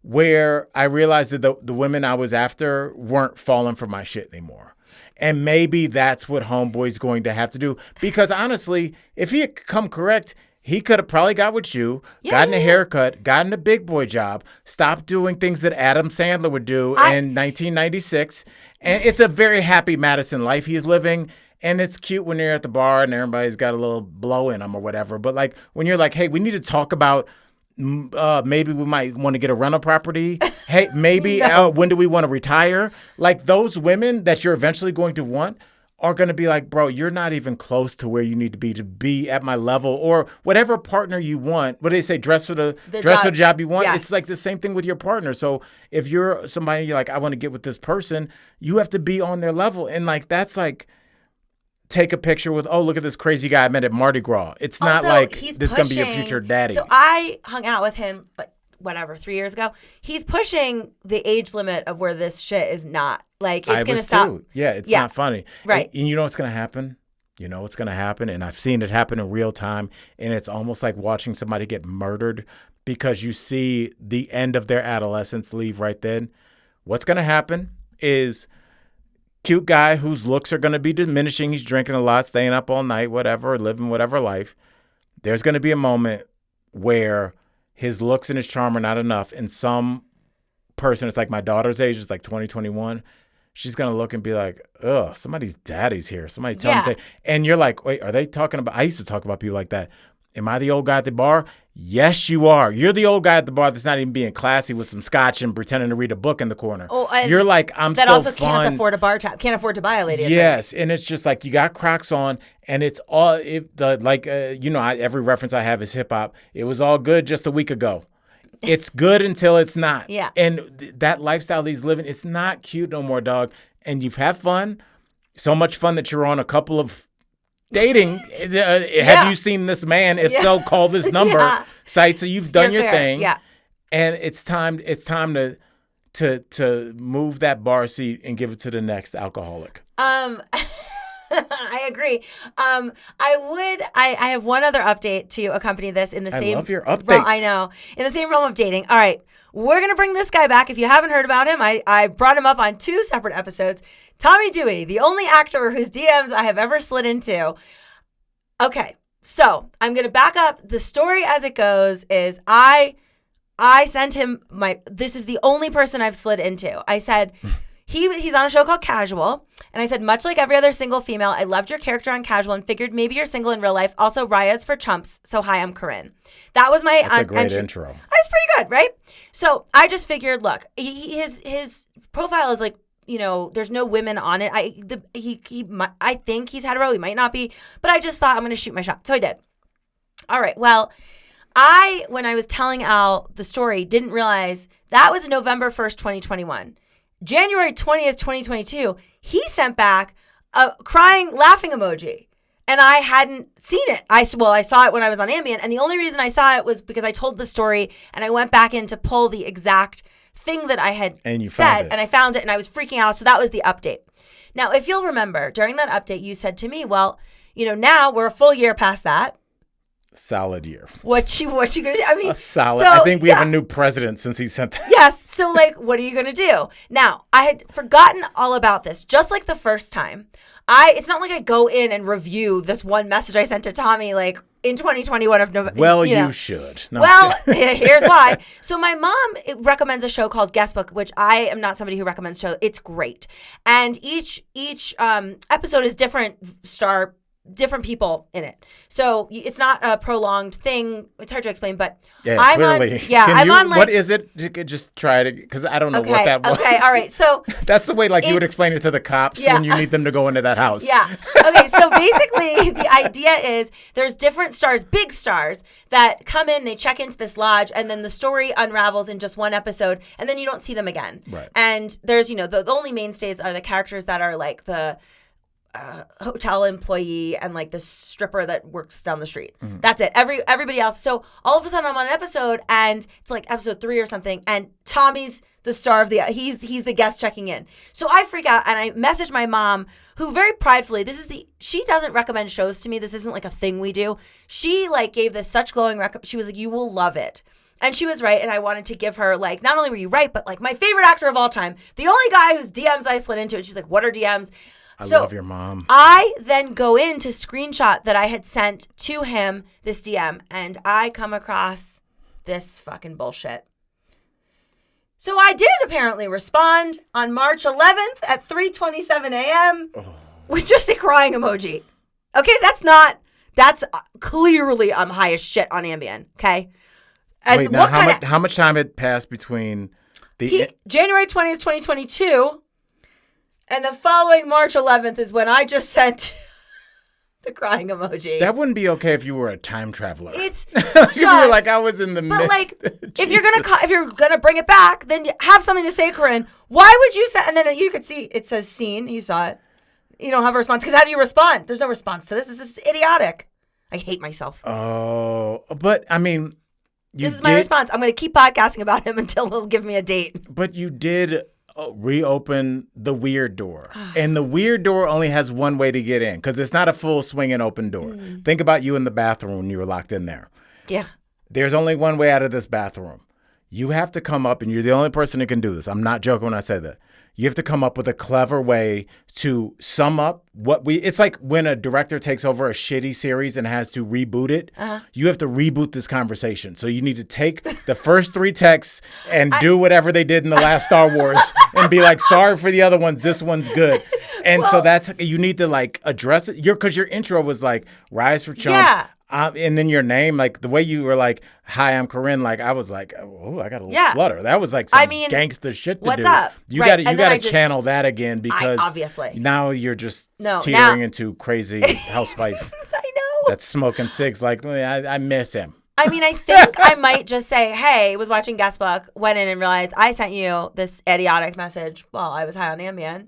where I realized that the women I was after weren't falling for my shit anymore. And maybe that's what Homeboy's going to have to do. Because honestly, if he had come correct, he could have probably got with you, gotten a haircut, gotten a big boy job, stopped doing things that Adam Sandler would do in 1996. And it's a very happy Madison life he's living. And it's cute when you're at the bar and everybody's got a little blow in them or whatever. But like when you're like, hey, we need to talk about maybe we might want to get a rental property. Hey, maybe when do we want to retire? Like those women that you're eventually going to want are going to be like, bro, you're not even close to where you need to be at my level, or whatever partner you want. What do they say? Dress for the job you want. Yes. It's like the same thing with your partner. So if you're somebody you're like, I want to get with this person, you have to be on their level. And like that's like, take a picture with, oh, look at this crazy guy I met at Mardi Gras. It's not also, like this is going to be your future daddy. So I hung out with him, like, 3 years ago. He's pushing the age limit of where this shit is not. Like, it's going to stop. Too. Yeah, it's not funny. Right. And you know what's going to happen? You know what's going to happen? And I've seen it happen in real time. And it's almost like watching somebody get murdered because you see the end of their adolescence leave right then. What's going to happen is cute guy whose looks are going to be diminishing. He's drinking a lot, staying up all night, whatever, living whatever life. There's going to be a moment where his looks and his charm are not enough. And some person, it's like my daughter's age, is like 2021. She's going to look and be like, ugh, somebody's daddy's here. Somebody tell me. And you're like, wait, are they talking about? I used to talk about people like that. Am I the old guy at the bar? Yes, you are. You're the old guy at the bar that's not even being classy with some scotch and pretending to read a book in the corner. Oh, you're like, I'm that still also fun. Can't afford a bar tab. Can't afford to buy a lady. Yes, and it's just like you got Crocs on, and it's all every reference I have is hip hop. It was all good just a week ago. It's good until it's not. Yeah. And that lifestyle he's living, it's not cute no more, dog. And you've had fun, so much fun that you're on a couple of dating. Have you seen this man? If so, call this number. Site. So you've done your thing. Yeah. And it's time to move that bar seat and give it to the next alcoholic. I agree. I have one other update to accompany this in the same. I love your updates. I know. In the same realm of dating. All right. We're going to bring this guy back. If you haven't heard about him, I brought him up on 2 separate episodes. Tommy Dewey, the only actor whose DMs I have ever slid into. Okay. So I'm going to back up. The story as it goes is I sent him this is the only person I've slid into. I said, he's on a show called Casual. And I said, much like every other single female, I loved your character on Casual and figured maybe you're single in real life. Also, Raya's for chumps. So hi, I'm Corinne. That was my That's a great intro. I was pretty good, right? So I just figured, look, his profile is like, there's no women on it. I think he's hetero. He might not be. But I just thought I'm going to shoot my shot. So I did. All right. Well, when I was telling Al the story, didn't realize that was November 1st, 2021. January 20th, 2022, he sent back a crying, laughing emoji. And I hadn't seen it. I saw it when I was on Ambien. And the only reason I saw it was because I told the story and I went back in to pull the exact thing that I had said. And I found it and I was freaking out. So that was the update. Now, if you'll remember, during that update, you said to me, well, now we're a full year past that. Solid year. What you gonna do? I mean, a solid. So, I think we have a new president since he sent that. Yes. So what are you gonna do? Now, I had forgotten all about this. Just like the first time, it's not like I go in and review this one message I sent to Tommy in 2021 of November. Well, you should. No, here's why. So my mom recommends a show called Guestbook, which I am not somebody who recommends shows. It's great, and each episode is different people in it. So it's not a prolonged thing. It's hard to explain, but clearly. What is it? You could just try it because I don't know what that was. Okay, all right. So that's the way you would explain it to the cops when you need them to go into that house. Yeah. Okay, so basically the idea is there's different stars, big stars, that come in, they check into this lodge, and then the story unravels in just one episode, and then you don't see them again. Right. And there's, the only mainstays are the characters that are like the hotel employee and like this stripper that works down the street. That's it. Everybody else. So all of a sudden I'm on an episode and it's like episode 3 or something, and Tommy's the star of he's the guest checking in. So I freak out and I message my mom, who very pridefully, she doesn't recommend shows to me. This isn't like a thing we do. She like gave this such glowing she was like, you will love it. And she was right, and I wanted to give her, like, not only were you right, but, like, my favorite actor of all time, the only guy whose DMs I slid into, and she's like, what are DMs? I love your mom. I then go in to screenshot that I had sent to him this DM, and I come across this fucking bullshit. So I did apparently respond on March 11th at 3:27 a.m. with just a crying emoji. Okay, that's clearly I'm high as shit on Ambien, okay? And wait, now how much time had passed between January 20th, 2022, and the following March 11th is when I just sent the crying emoji. That wouldn't be okay if you were a time traveler. It's if you were like, I was in the But like, if you're gonna bring it back, then have something to say, Corinne. Why would you say? And then you could see it says "seen." You saw it. You don't have a response because how do you respond? There's no response to this. This is idiotic. I hate myself. Oh, but I mean. This is my response. I'm going to keep podcasting about him until he'll give me a date. But you did reopen the weird door. And the weird door only has one way to get in because it's not a full swinging open door. Think about you in the bathroom when you were locked in there. Yeah. There's only one way out of this bathroom. You have to come up, and you're the only person that can do this. I'm not joking when I say that. You have to come up with a clever way to sum up it's like when a director takes over a shitty series and has to reboot it. You have to reboot this conversation. So you need to take the first 3 texts and do whatever they did in the last Star Wars and be like, sorry for the other ones. This one's good. And so you need to like address it. Because your intro was like Rise for Chumps. Yeah. And then your name, like the way you were like, hi, I'm Corinne. Like I was like, oh, I got a little flutter. That was like some gangster shit to do. What's up? You got to channel that again because obviously now you're just teetering into crazy housewife. I know. That's smoking cigs. Like I miss him. I mean, I think I might just say, hey, was watching Guest Book, went in and realized I sent you this idiotic message while I was high on Ambien.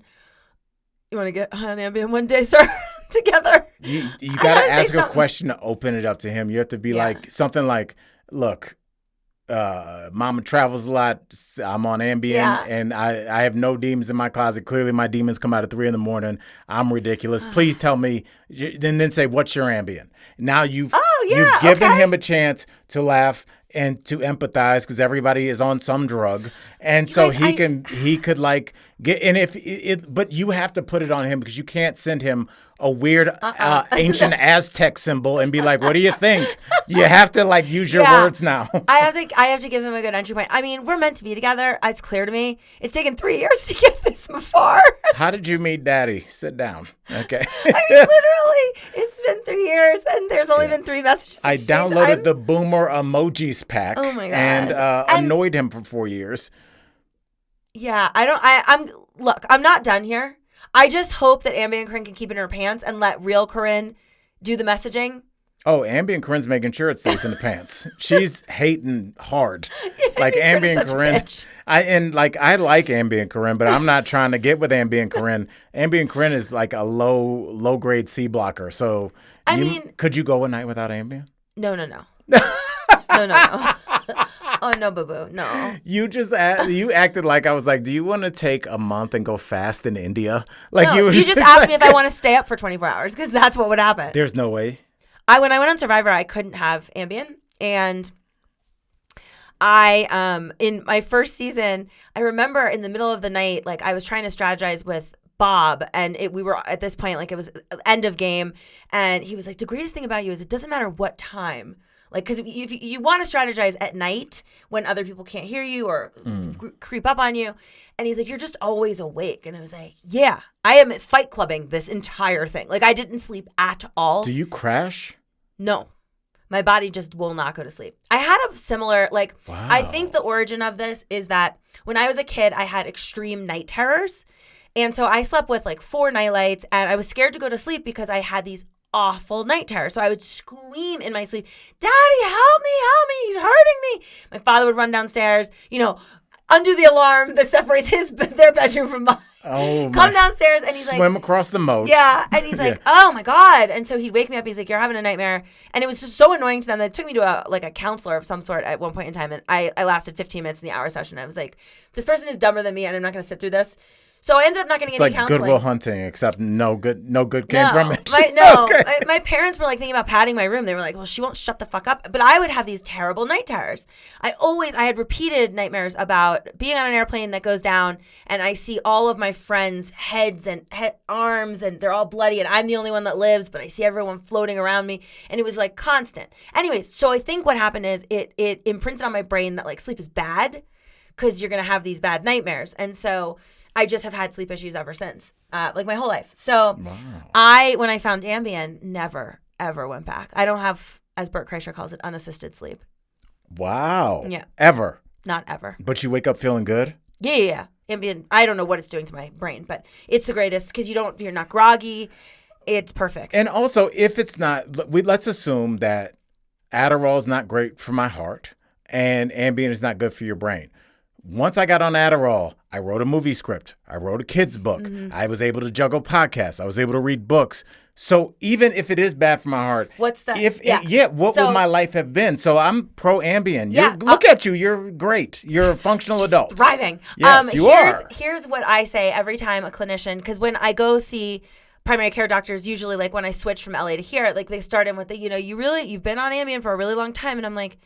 You want to get high on Ambien one day, sir? Together. You got to ask a question to open it up to him. You have to be like something like, look, Mama travels a lot. I'm on Ambien and I have no demons in my closet. Clearly my demons come out at 3 a.m. I'm ridiculous. Please tell me. Then say, what's your Ambien? Now you've given him a chance to laugh and to empathize because everybody is on some drug. And so he could like get, and but you have to put it on him because you can't send him a weird ancient Aztec symbol and be like, what do you think? You have to like use your words now. I have to give him a good entry point. I mean, we're meant to be together. It's clear to me. It's taken 3 years to get this before. How did you meet Daddy? Sit down. Okay. I mean, literally, it's been 3 years and there's only been 3 messages. I downloaded the Boomer Emojis pack and annoyed him for 4 years. Yeah, I'm not done here. I just hope that Ambien Corinne can keep it in her pants and let real Corinne do the messaging. Oh, Ambien Corinne's making sure it stays in the pants. She's hating hard. Like Ambien Corinne. I like Ambien Corinne, but I'm not trying to get with Ambien Corinne. Ambien Corinne is like a low grade C blocker. So could you go a night without Ambien? No. No. Oh, no, boo-boo. No. You acted like I was like, do you want to take a month and go fast in India? Like no, you just asked me if I want to stay up for 24 hours because that's what would happen. There's no way. When I went on Survivor, I couldn't have Ambien. And in my first season, I remember in the middle of the night, like I was trying to strategize with Bob, and we were at this point, like it was end of game. And he was like, the greatest thing about you is it doesn't matter what time. Like, because if you want to strategize at night when other people can't hear you or creep up on you. And he's like, you're just always awake. And I was like, yeah, I am fight clubbing this entire thing. Like, I didn't sleep at all. Do you crash? No. My body just will not go to sleep. I had a similar, like, wow. I think the origin of this is that when I was a kid, I had extreme night terrors. And so I slept with like 4 nightlights and I was scared to go to sleep because I had these awful night terrors. So I would scream in my sleep, Daddy, help me, he's hurting me. My father would run downstairs, undo the alarm that separates their bedroom from mine. Oh, come downstairs, and he's like, swim across the moat. yeah, and he's like, oh my God. And so he'd wake me up. He's like, you're having a nightmare. And it was just so annoying to them that it took me to a counselor of some sort at one point in time. And I lasted 15 minutes in the hour session. I was like, this person is dumber than me, and I'm not going to sit through this. So I ended up not getting any counseling. It's like Good Will Hunting, except no good came from it. My parents were like thinking about padding my room. They were like, well, she won't shut the fuck up. But I would have these terrible night terrors. I had repeated nightmares about being on an airplane that goes down, and I see all of my friends' heads and arms, and they're all bloody, and I'm the only one that lives, but I see everyone floating around me, and it was like constant. Anyways, so I think what happened is it imprinted on my brain that like sleep is bad because you're going to have these bad nightmares. And so I just have had sleep issues ever since, like my whole life. So when I found Ambien, never, ever went back. I don't have, as Bert Kreischer calls it, unassisted sleep. Wow. Yeah. Ever? Not ever. But you wake up feeling good? Yeah. Ambien, I don't know what it's doing to my brain, but it's the greatest because you're not groggy. It's perfect. And also, if it's not, let's assume that Adderall is not great for my heart and Ambien is not good for your brain. Once I got on Adderall, I wrote a movie script. I wrote a kid's book. Mm-hmm. I was able to juggle podcasts. I was able to read books. So even if it is bad for my heart, what would my life have been? So I'm pro Ambien. Look at you. You're great. You're a functional adult. Thriving. Yes, you are. Here's what I say every time a clinician, because when I go see primary care doctors, usually like when I switch from LA to here, like they start in with you've been on Ambien for a really long time. And I'm like,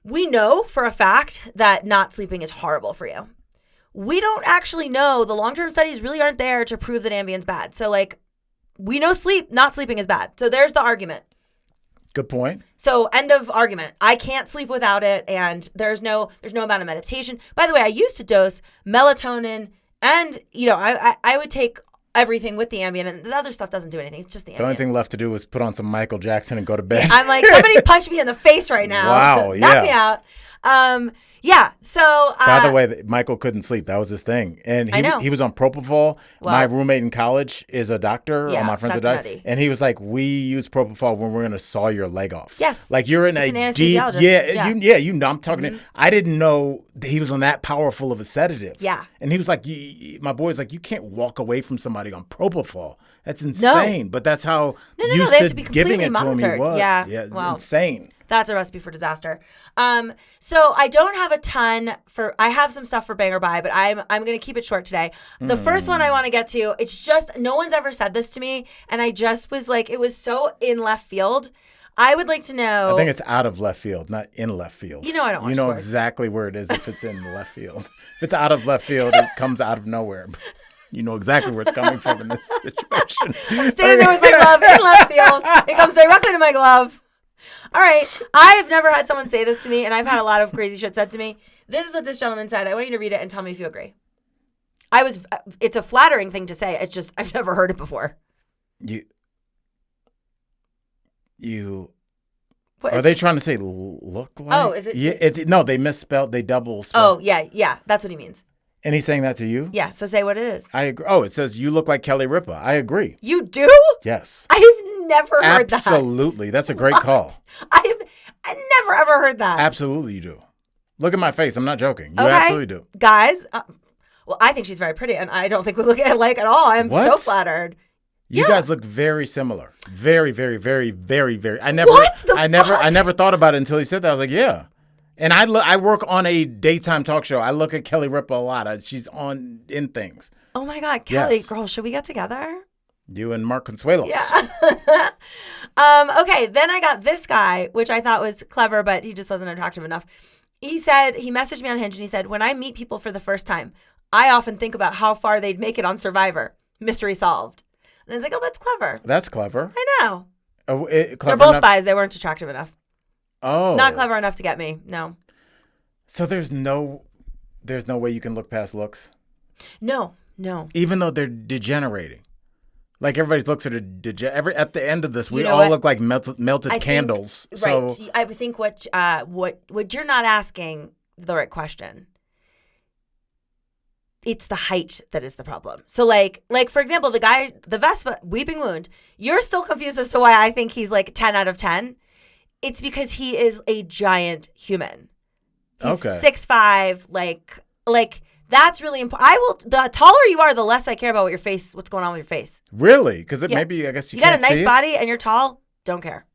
we know for a fact that not sleeping is horrible for you. We don't actually know. The long-term studies really aren't there to prove that Ambien's bad. So, like, we know not sleeping is bad. So there's the argument. Good point. So end of argument. I can't sleep without it, and there's no amount of meditation. By the way, I used to dose melatonin, and I would take everything with the Ambien, and the other stuff doesn't do anything. It's just the Ambien. The only thing left to do was put on some Michael Jackson and go to bed. I'm like, somebody punch me in the face right now. Wow, Knock me out. So by the way, Michael couldn't sleep. That was his thing, and he was on propofol. Wow. My roommate in college is a doctor. All my friends are doctors, and he was like, "We use propofol when we're going to saw your leg off." Yes, like you're in it's a deep. I'm talking. Mm-hmm. I didn't know he was on that powerful of a sedative. Yeah, and he was like, "My boy's like, you can't walk away from somebody on propofol. That's insane." No. But that's how used they have to be giving it monitored. to him he was. Yeah, wow. Insane. That's a recipe for disaster. So I don't have a ton I have some stuff for bang or buy, but I'm going to keep it short today. The first one I want to get to, it's just, no one's ever said this to me, and I just was like, it was so in left field. I would like to know. I think it's out of left field, not in left field. I don't watch sports. Exactly where it is if it's in the left field. If it's out of left field, it comes out of nowhere. You know exactly where it's coming from in this situation. I'm standing there with my glove in left field. It comes directly to my glove. All right. I've never had someone say this to me, and I've had a lot of crazy shit said to me. This is what this gentleman said. I want you to read it and tell me if you agree. It's a flattering thing to say. It's just, I've never heard it before. Are they trying to say look like? Oh, is it? Yeah, no, they misspelled. They double spelled. Oh, yeah. That's what he means. And he's saying that to you? Yeah, so say what it is. I agree. Oh, it says you look like Kelly Ripa. I agree. You do? Yes. I've never heard that. Absolutely. That's a great call. I never ever heard that. Absolutely you do. Look at my face. I'm not joking. You absolutely do. Guys, I think she's very pretty, and I don't think we look alike at all. I'm so flattered. You guys look very similar. Very, very, very, very, very. I never thought about it until he said that. I was like, yeah. And I work on a daytime talk show. I look at Kelly Ripa a lot. She's in things. Oh my God, Kelly, girl, should we get together? You and Mark Consuelos. Yeah. Okay, then I got this guy, which I thought was clever, but he just wasn't attractive enough. He messaged me on Hinge, and he said, when I meet people for the first time, I often think about how far they'd make it on Survivor. Mystery solved. And I was like, oh, that's clever. That's clever. I know. They're both buys. They weren't attractive enough. Oh. Not clever enough to get me. No. So there's no way you can look past looks? No. Even though they're degenerating. Like everybody's looks are at the end of this, we all look like melted candles. Right. I think what you're not asking the right question. It's the height that is the problem. So like for example, the guy, the Vespa, Weeping Wound, you're still confused as to why I think he's like 10 out of 10. It's because he is a giant human. He's 6'5", like That's really important. The taller you are, the less I care about what's going on with your face. Really? Because maybe, I guess you got can't a nice see body and you're tall, don't care.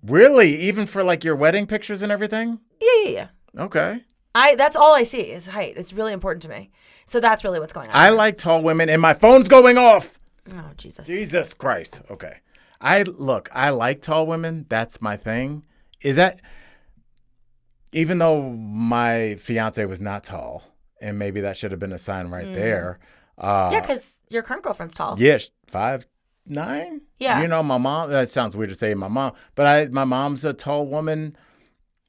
Really? Even for like your wedding pictures and everything? Yeah. Okay. That's all I see is height. It's really important to me. So that's really what's going on. I like tall women and my phone's going off. Oh, Jesus. Jesus Christ. Okay. I like tall women. That's my thing. Is that, even though my fiance was not tall, and maybe that should have been a sign right there. Yeah, because your current girlfriend's tall. Yeah, 5'9". Yeah. You know, my mom, that sounds weird to say my mom, but my mom's a tall woman.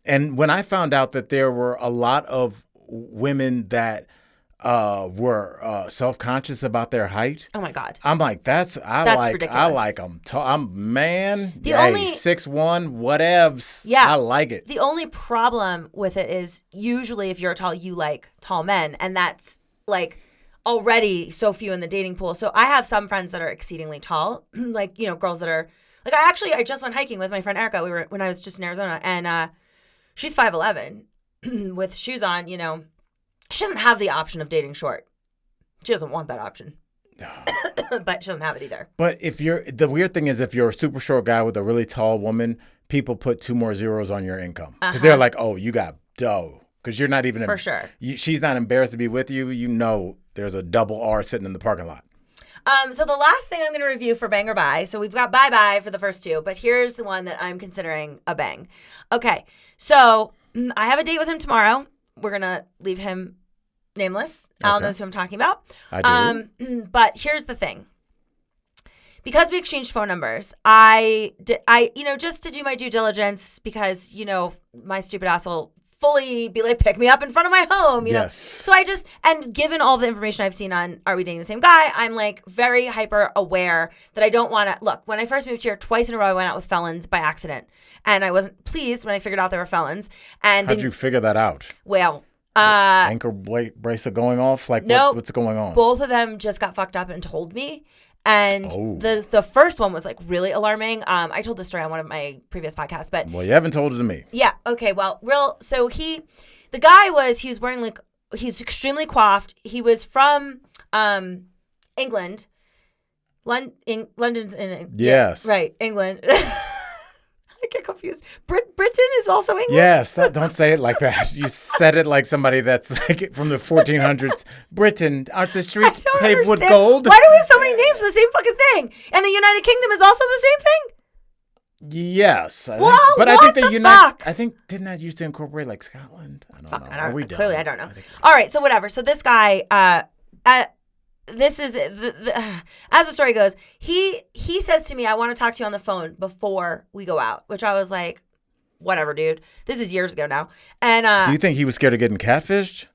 And when I found out that there were a lot of women that were self-conscious about their height. Oh my God. I'm like, that's ridiculous. I like them tall. I'm 6'1", whatevs. Yeah. I like it. The only problem with it is usually if you're tall, you like tall men, and that's like already so few in the dating pool. So I have some friends that are exceedingly tall, like, you know, girls that are like, I just went hiking with my friend Erica. When I was just in Arizona, and she's 5'11" with shoes on, you know. She doesn't have the option of dating short. She doesn't want that option. But she doesn't have it either. But the weird thing is if you're a super short guy with a really tall woman, people put 2 more zeros on your income. Because they're like, oh, you got dough. Because you're not even. For sure. She's not embarrassed to be with you. You know there's a double R sitting in the parking lot. So the last thing I'm going to review for bang or buy. So we've got bye for the first two. But here's the one that I'm considering a bang. Okay. So I have a date with him tomorrow. We're going to leave him nameless. Al knows who I'm talking about. I do. But here's the thing. Because we exchanged phone numbers, I just to do my due diligence, because, you know, my stupid ass will fully be like, pick me up in front of my home, you know. So and given all the information I've seen on Are We Dating the Same Guy, I'm like very hyper aware that I don't want to, look, when I first moved here, twice in a row I went out with felons by accident. And I wasn't pleased when I figured out they were felons. And how'd you figure that out? Well, ankle bracelet going off? Like, nope, what's going on? Both of them just got fucked up and told me. And the first one was like really alarming. I told this story on one of my previous podcasts, but well, you haven't told it to me. Yeah. Okay. Well, so he was wearing like, he's extremely coiffed. He was from England, London's in yes, yeah, right, England. I get confused. Britain is also England? Yes. Don't say it like that. You said it like somebody that's like from the 1400s. Britain, aren't the streets paved with gold? Why do we have so many names for the same fucking thing? And the United Kingdom is also the same thing? Yes. I think, didn't that used to incorporate like Scotland? I don't know. Clearly, I don't know. All right. So whatever. So this guy, this is as the story goes. He says to me, "I want to talk to you on the phone before we go out," which I was like, "Whatever, dude. This is years ago now." And do you think he was scared of getting catfished?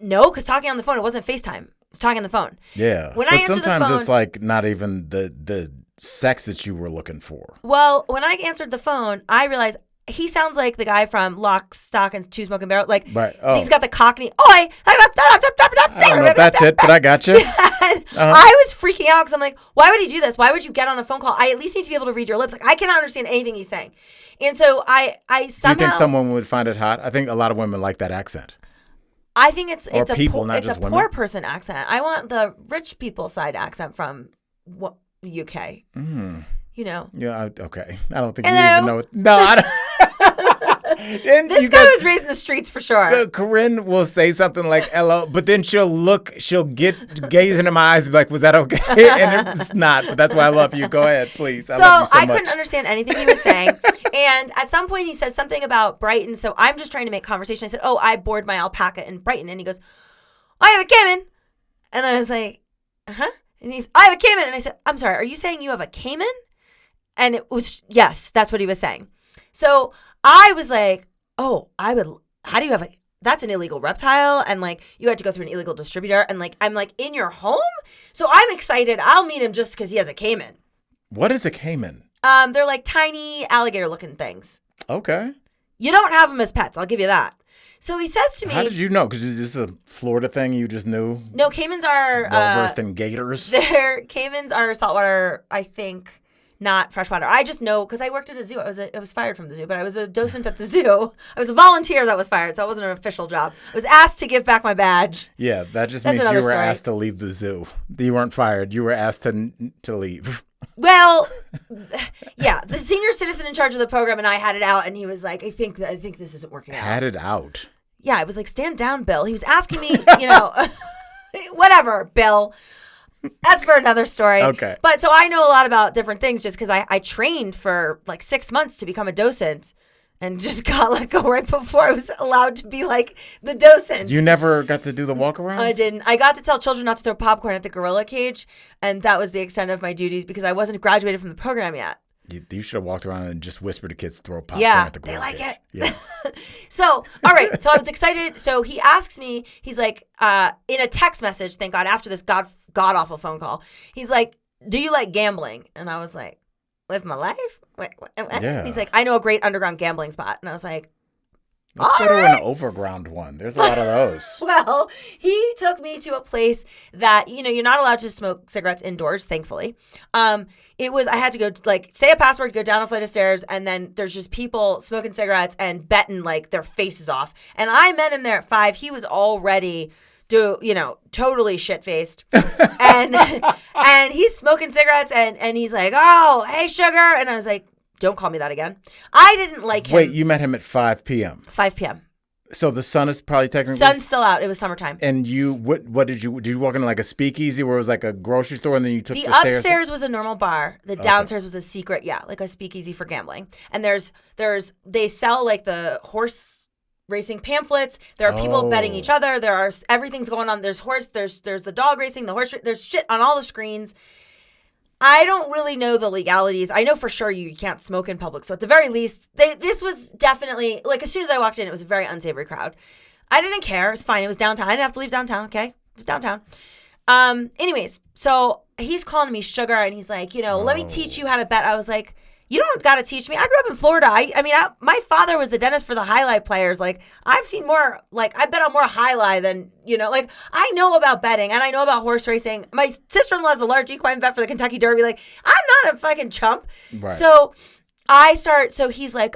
No, because talking on the phone, it wasn't FaceTime. It was talking on the phone. Yeah, but sometimes it's like not even the sex that you were looking for. Well, when I answered the phone, I realized he sounds like the guy from Lock, Stock, and Two Smoking Barrels. Like, right. He's got the Cockney. I don't know if that's it, but I got you. I was freaking out because I'm like, why would he do this? Why would you get on a phone call? I at least need to be able to read your lips. Like, I cannot understand anything he's saying. And so I somehow. Do you think someone would find it hot? I think a lot of women like that accent. I think it's a poor person accent. I want the rich people side accent from the UK. Mm. You know. Yeah. Okay. I don't think you even know it. No, I don't. This guy was raised in the streets for sure. Corinne will say something like "hello," but then she'll gaze into my eyes and be like, "Was that okay?" And it's not. But that's why I love you. Go ahead, please. I love you so much. Couldn't understand anything he was saying. And at some point he says something about Brighton. So I'm just trying to make conversation. I said, "Oh, I boarded my alpaca in Brighton," and he goes, "I have a Cayman," and I was like, "Huh?" And "I have a Cayman," and I said, "I'm sorry, are you saying you have a Cayman?" And it was yes, that's what he was saying. So I was like, oh, how do you have that's an illegal reptile, and like you had to go through an illegal distributor, and like I'm like in your home? So I'm excited. I'll meet him just because he has a Cayman. What is a Cayman? They're like tiny alligator looking things. Okay. You don't have them as pets, I'll give you that. So he says to me, how did you know? Because this is a Florida thing you just knew? No, Caymans are well versed in gators. Caymans are saltwater, I think, not freshwater. I just know because I worked at a zoo. I was fired from the zoo, but I was a docent at the zoo. I was a volunteer that was fired, so it wasn't an official job. I was asked to give back my badge. Yeah, that just means you were asked to leave the zoo. You weren't fired. You were asked to leave. Well, yeah, the senior citizen in charge of the program and I had it out, and he was like, I think this isn't working out. Had it out? Yeah, I was like, stand down, Bill. He was asking me, whatever, Bill. That's for another story. Okay. But so I know a lot about different things just because I trained for like 6 months to become a docent and just got let go right before I was allowed to be like the docent. You never got to do the walk around? I didn't. I got to tell children not to throw popcorn at the gorilla cage, and that was the extent of my duties because I wasn't graduated from the program yet. You should have walked around and just whispered to kids, throw popcorn at the gorilla cage. Yeah, they like it. Yeah. So, all right. So I was excited. So he asks me, he's like, in a text message, thank God, after this god-awful phone call, he's like, do you like gambling? And I was like, live my life? What? Yeah. He's like, I know a great underground gambling spot. And I was like, let's go to an overground one. There's a lot of those. Well, he took me to a place that, you're not allowed to smoke cigarettes indoors, thankfully. I had to go, say a password, go down a flight of stairs, and then there's just people smoking cigarettes and betting, their faces off. And I met him there at 5. He was already, totally shit-faced. and he's smoking cigarettes, and he's like, oh, hey, sugar. And I was like, don't call me that again. I didn't like him. Wait, you met him at 5 p.m.? 5 p.m. So the sun is probably technically... Sun's still out. It was summertime. And what did you walk into like a speakeasy where it was like a grocery store and then you took the stairs? The upstairs was a normal bar. The downstairs was a secret, like a speakeasy for gambling. And they sell like the horse racing pamphlets. There are people betting each other. Everything's going on. There's the dog racing, the horse, there's shit on all the screens. I don't really know the legalities. I know for sure you can't smoke in public. So at the very least, this was definitely, as soon as I walked in, it was a very unsavory crowd. I didn't care. It was fine. It was downtown. I didn't have to leave downtown, okay? It was downtown. Anyways, so he's calling me sugar, and he's like, let me teach you how to bet. I was like, you don't got to teach me. I grew up in Florida. My father was the dentist for the highlight players. I've seen more, I bet on more highlight than, I know about betting and I know about horse racing. My sister-in-law is a large equine vet for the Kentucky Derby. I'm not a fucking chump. Right. So he's like,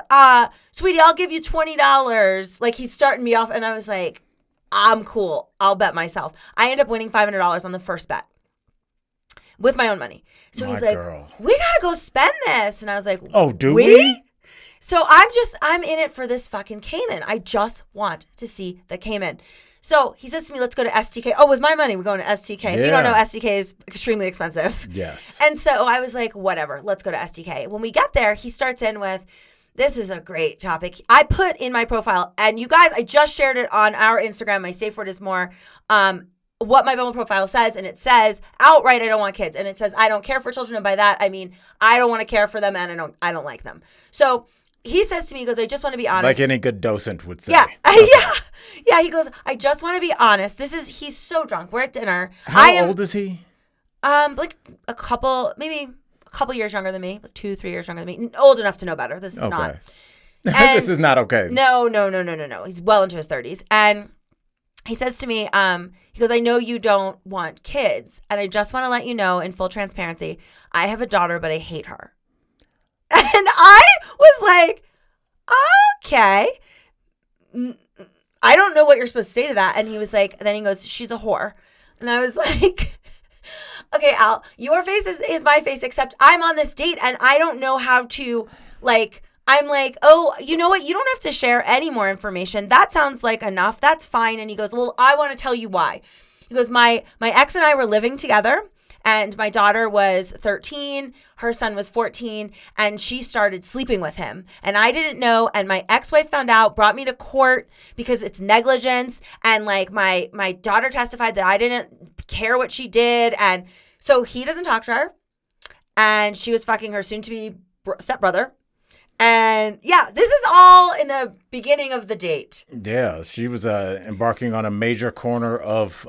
sweetie, I'll give you $20. He's starting me off. And I was like, I'm cool. I'll bet myself. I ended up winning $500 on the first bet. With my own money. So he's like, we got to go spend this. And I was like, oh, do we? So I'm in it for this fucking Cayman. I just want to see the Cayman. So he says to me, let's go to STK. Oh, with my money, we're going to STK. Yeah. If you don't know, STK is extremely expensive. Yes. And so I was like, whatever, let's go to STK. When we get there, he starts in with, this is a great topic. I put in my profile, and you guys, I just shared it on our Instagram. My safe word is more. What my Bumble profile says, and it says outright, I don't want kids, and it says I don't care for children, and by that I mean I don't want to care for them, and I don't like them. So he says to me, he goes, I just want to be honest, like any good docent would say. Yeah, okay. yeah. He goes, I just want to be honest. He's so drunk. We're at dinner. How old is he? Maybe a couple years younger than me, 2-3 years younger than me. Old enough to know better. This is not. This is not okay. No. He's well into his 30s, and he says to me, he goes, I know you don't want kids, and I just want to let you know in full transparency, I have a daughter, but I hate her. And I was like, okay. I don't know what you're supposed to say to that. And he was like, then he goes, she's a whore. And I was like, okay, Al, your face is my face, except I'm on this date, and I don't know how to, I'm like, oh, you know what? You don't have to share any more information. That sounds like enough. That's fine. And he goes, well, I want to tell you why. He goes, my ex and I were living together, and my daughter was 13. Her son was 14, and she started sleeping with him. And I didn't know. And my ex-wife found out, brought me to court because it's negligence. And my daughter testified that I didn't care what she did. And so he doesn't talk to her. And she was fucking her soon-to-be stepbrother. And yeah, this is all in the beginning of the date. Yeah, she was embarking on a major corner of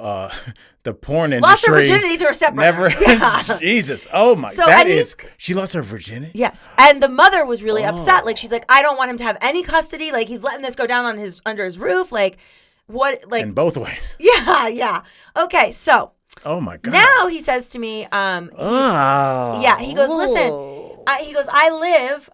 the porn industry. Lost her virginity to her stepbrother. Yeah. Jesus, oh my, she lost her virginity? Yes, and the mother was really upset. She's like, I don't want him to have any custody. He's letting this go down on under his roof. What? In both ways. Yeah. Okay, so. Oh my God. Now he says to me, he goes, listen. He goes, I live,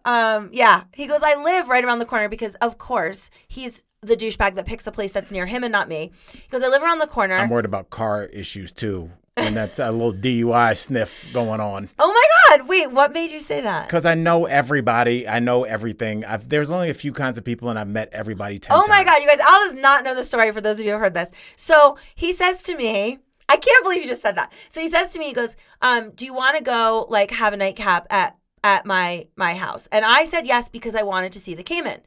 He goes, I live right around the corner because, of course, he's the douchebag that picks a place that's near him and not me. He goes, I live around the corner. I'm worried about car issues, too. And that's a little DUI sniff going on. Oh, my God. Wait, what made you say that? Because I know everybody. I know everything. There's only a few kinds of people, and I've met everybody 10 times. Oh, my God. You guys, Al does not know the story for those of you who have heard this. So he says to me, I can't believe you just said that. So he says to me, he goes, do you want to go, like, have a nightcap at my house? And I said yes because I wanted to see the caiman.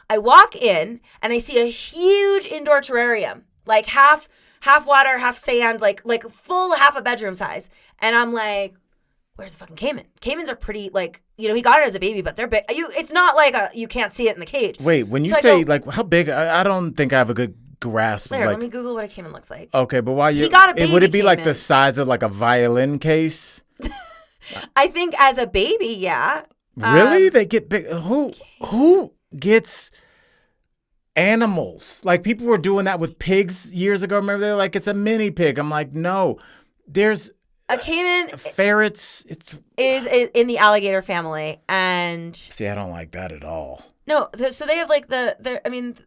I walk in, and I see a huge indoor terrarium, like half water, half sand, like full half a bedroom size. And I'm like, where's the fucking caiman? Caimans are pretty, like, you know, he got it as a baby, but they're big. It's not like you can't see it in the cage. Wait, when you say, like, how big? I don't think I have a good grasp. There, like, let me Google what a caiman looks like. Okay, but while you... He got a baby would it be caiman. like the size of, like, a violin case? I think as a baby, yeah. Really? They get big? Who gets... animals? Like, people were doing that with pigs years ago. Remember, they're like, it's a mini pig. I'm like, no, there's a caiman. Ferrets. Is in the alligator family, and see, I don't like that at all. No, so they have like I mean,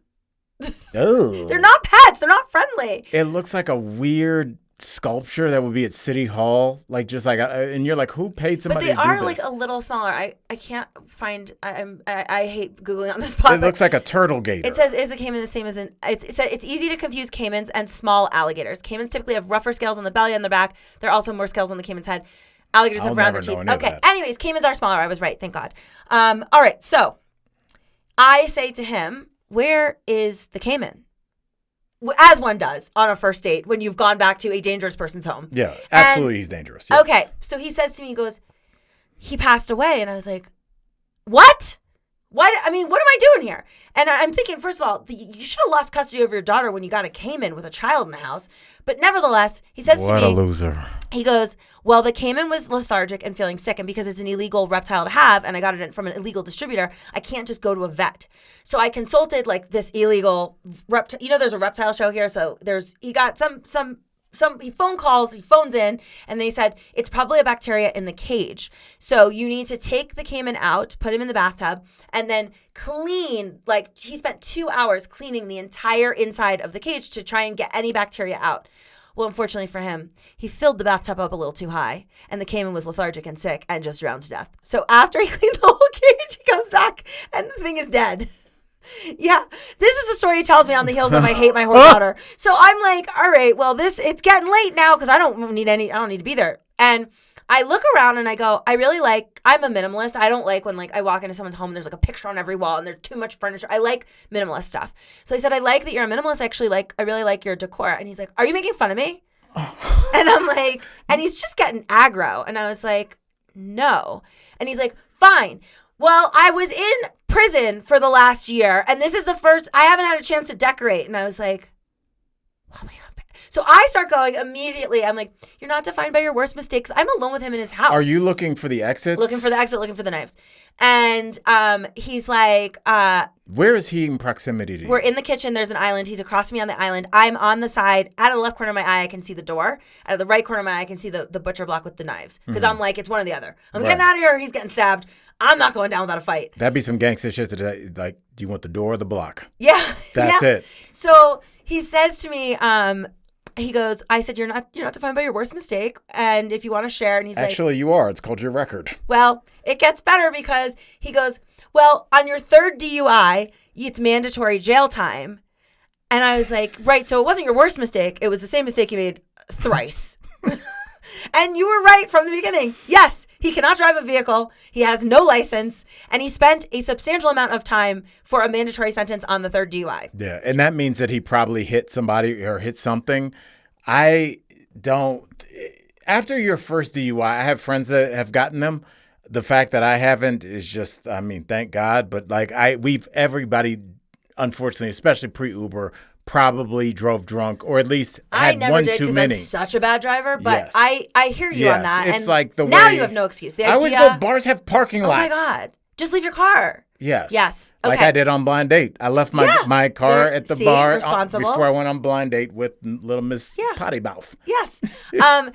Oh, they're not pets. They're not friendly. It looks like a weird sculpture that would be at City Hall, like just like, and you're like, who paid somebody? But they to do are this? like a little smaller. I can't find. I hate googling on the spot. It looks like a turtle gator. It says, "Is a caiman the same as an?" It's easy to confuse caimans and small alligators. Caimans typically have rougher scales on the belly and the back. There are also more scales on the caiman's head. Alligators have rounder teeth. Okay. Anyways, caimans are smaller. I was right. Thank God. All right. So I say to him, "Where is the caiman?" As one does on a first date when you've gone back to a dangerous person's home. Yeah, absolutely, he's dangerous. Yeah. Okay, so he says to me, he goes, he passed away. And I was like, what? What? I mean, what am I doing here? And I'm thinking, first of all, you should have lost custody of your daughter when you got a caiman with a child in the house. But nevertheless, he says to me. What a loser. He goes, well, the caiman was lethargic and feeling sick. And because it's an illegal reptile to have, and I got it from an illegal distributor, I can't just go to a vet. So I consulted like this illegal reptile. You know, there's a reptile show here. So he got he phones in, and they said, it's probably a bacteria in the cage. So you need to take the caiman out, put him in the bathtub, and then clean, like he spent 2 hours cleaning the entire inside of the cage to try and get any bacteria out. Well, unfortunately for him, he filled the bathtub up a little too high, and the caiman was lethargic and sick and just drowned to death. So after he cleaned the whole cage, he comes back, and the thing is dead. Yeah, this is the story he tells me on the heels of I hate my horse daughter. So I'm like, all right, well, it's getting late now because I don't need to be there. And I look around and I go, I'm a minimalist. I don't like when like I walk into someone's home and there's like a picture on every wall and there's too much furniture. I like minimalist stuff. So I said, I like that you're a minimalist. I really like your decor. And he's like, are you making fun of me? And I'm like, and he's just getting aggro. And I was like, no. And he's like, fine. Well, I was in prison for the last year, and this is the first, I haven't had a chance to decorate. And I was like, oh my God. So I start going immediately. I'm like, you're not defined by your worst mistakes. I'm alone with him in his house. Are you looking for the exits? Looking for the exit, looking for the knives. And he's like... where is he in proximity to you? We're in the kitchen. There's an island. He's across from me on the island. I'm on the side. Out of the left corner of my eye, I can see the door. Out of the right corner of my eye, I can see the butcher block with the knives. Because I'm like, it's one or the other. I'm getting out of here. He's getting stabbed. I'm not going down without a fight. That'd be some gangster shit today. Like, do you want the door or the block? Yeah. That's it. So he says to me, he goes, I said, you're not defined by your worst mistake. And if you want to share, and he's like, actually, you are. It's called your record. Well, it gets better because he goes, well, on your third DUI, it's mandatory jail time. And I was like, right. So it wasn't your worst mistake. It was the same mistake you made thrice. And you were right from the beginning. Yes, he cannot drive a vehicle. He has no license. And he spent a substantial amount of time for a mandatory sentence on the third DUI. Yeah. And that means that he probably hit somebody or hit something. I don't. After your first DUI, I have friends that have gotten them. The fact that I haven't is just, I mean, thank God. But like everybody, unfortunately, especially pre-Uber, probably drove drunk or at least had one too many. I'm such a bad driver, but yes. I hear you on that. It's and like the now way, you have no excuse. I always go, bars have parking lots. Oh my God. Just leave your car. Yes. Yes. Okay. Like I did on Blind Date. I left my car at the bar before I went on Blind Date with little Miss Potty Mouth. Yes.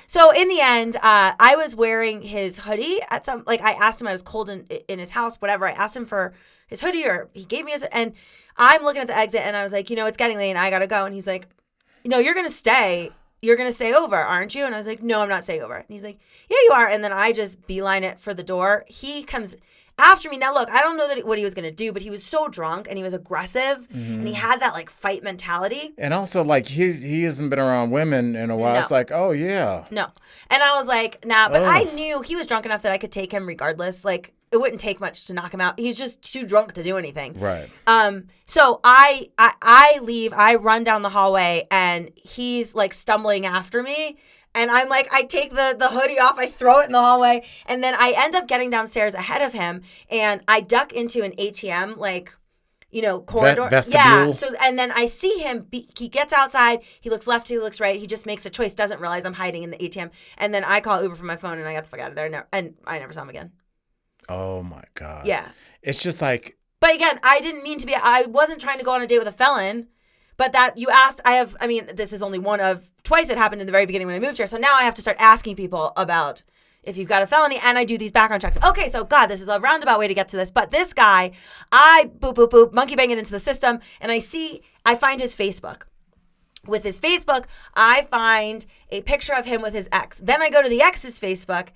So in the end, I was wearing his hoodie at some, like I asked him, I was cold in his house, whatever. I asked him for his hoodie or he gave me his, and I'm looking at the exit and I was like, it's getting late and I got to go. And he's like, you're going to stay. You're going to stay over, aren't you? And I was like, no, I'm not staying over. And he's like, yeah, you are. And then I just beeline it for the door. He comes after me. Now, look, I don't know what he was going to do, but he was so drunk and he was aggressive and he had that like fight mentality. And also like he hasn't been around women in a while. No. It's like, oh, yeah. No. And I was like, nah, but I knew he was drunk enough that I could take him regardless. Like it wouldn't take much to knock him out. He's just too drunk to do anything. Right. So I leave, I run down the hallway and he's like stumbling after me. And I'm like, I take the hoodie off, I throw it in the hallway, and then I end up getting downstairs ahead of him, and I duck into an ATM, like, corridor. Vestibule. Yeah. So, and then I see him, he gets outside, he looks left, he looks right, he just makes a choice, doesn't realize I'm hiding in the ATM, and then I call Uber from my phone, and I got the fuck out of there, and I never saw him again. Oh, my God. Yeah. It's just like. But again, I wasn't trying to go on a date with a felon. But that you asked, this is only one of twice it happened in the very beginning when I moved here. So now I have to start asking people about if you've got a felony, and I do these background checks. Okay, so God, this is a roundabout way to get to this. But this guy, I monkey bang it into the system, and I find his Facebook. With his Facebook, I find a picture of him with his ex. Then I go to the ex's Facebook.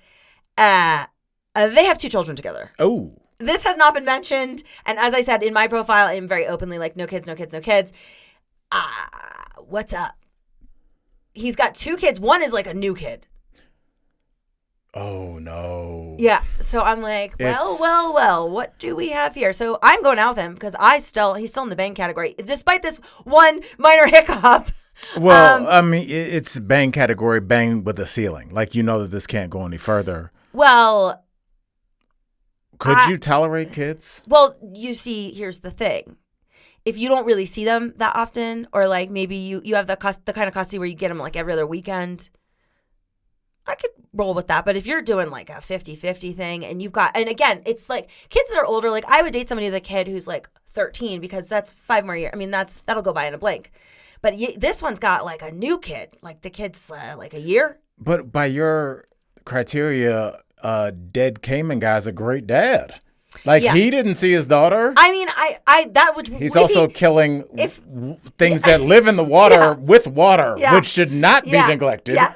They have 2 children together. Oh. This has not been mentioned. And as I said, in my profile, I'm very openly like, no kids, no kids, no kids. What's up? He's got 2 kids. One is like a new kid. Oh, no. Yeah. So I'm like, well, what do we have here? So I'm going out with him because he's still in the bang category, despite this one minor hiccup. Well, it's bang category, bang with the ceiling. Like, that this can't go any further. Well. Could you tolerate kids? Well, you see, here's the thing. If you don't really see them that often, or like maybe you have the kind of custody where you get them like every other weekend, I could roll with that. But if you're doing like a 50-50 thing and and again, it's like kids that are older, like I would date somebody with a kid who's like 13 because that's 5 more years. I mean, that'll go by in a blink. But this one's got like a new kid, like the kid's like a year. But by your criteria, dead Cayman guy's a great dad. Like, he didn't see his daughter. I mean, that would. He's also killing things that live in the water with water, which should not be neglected. Yes.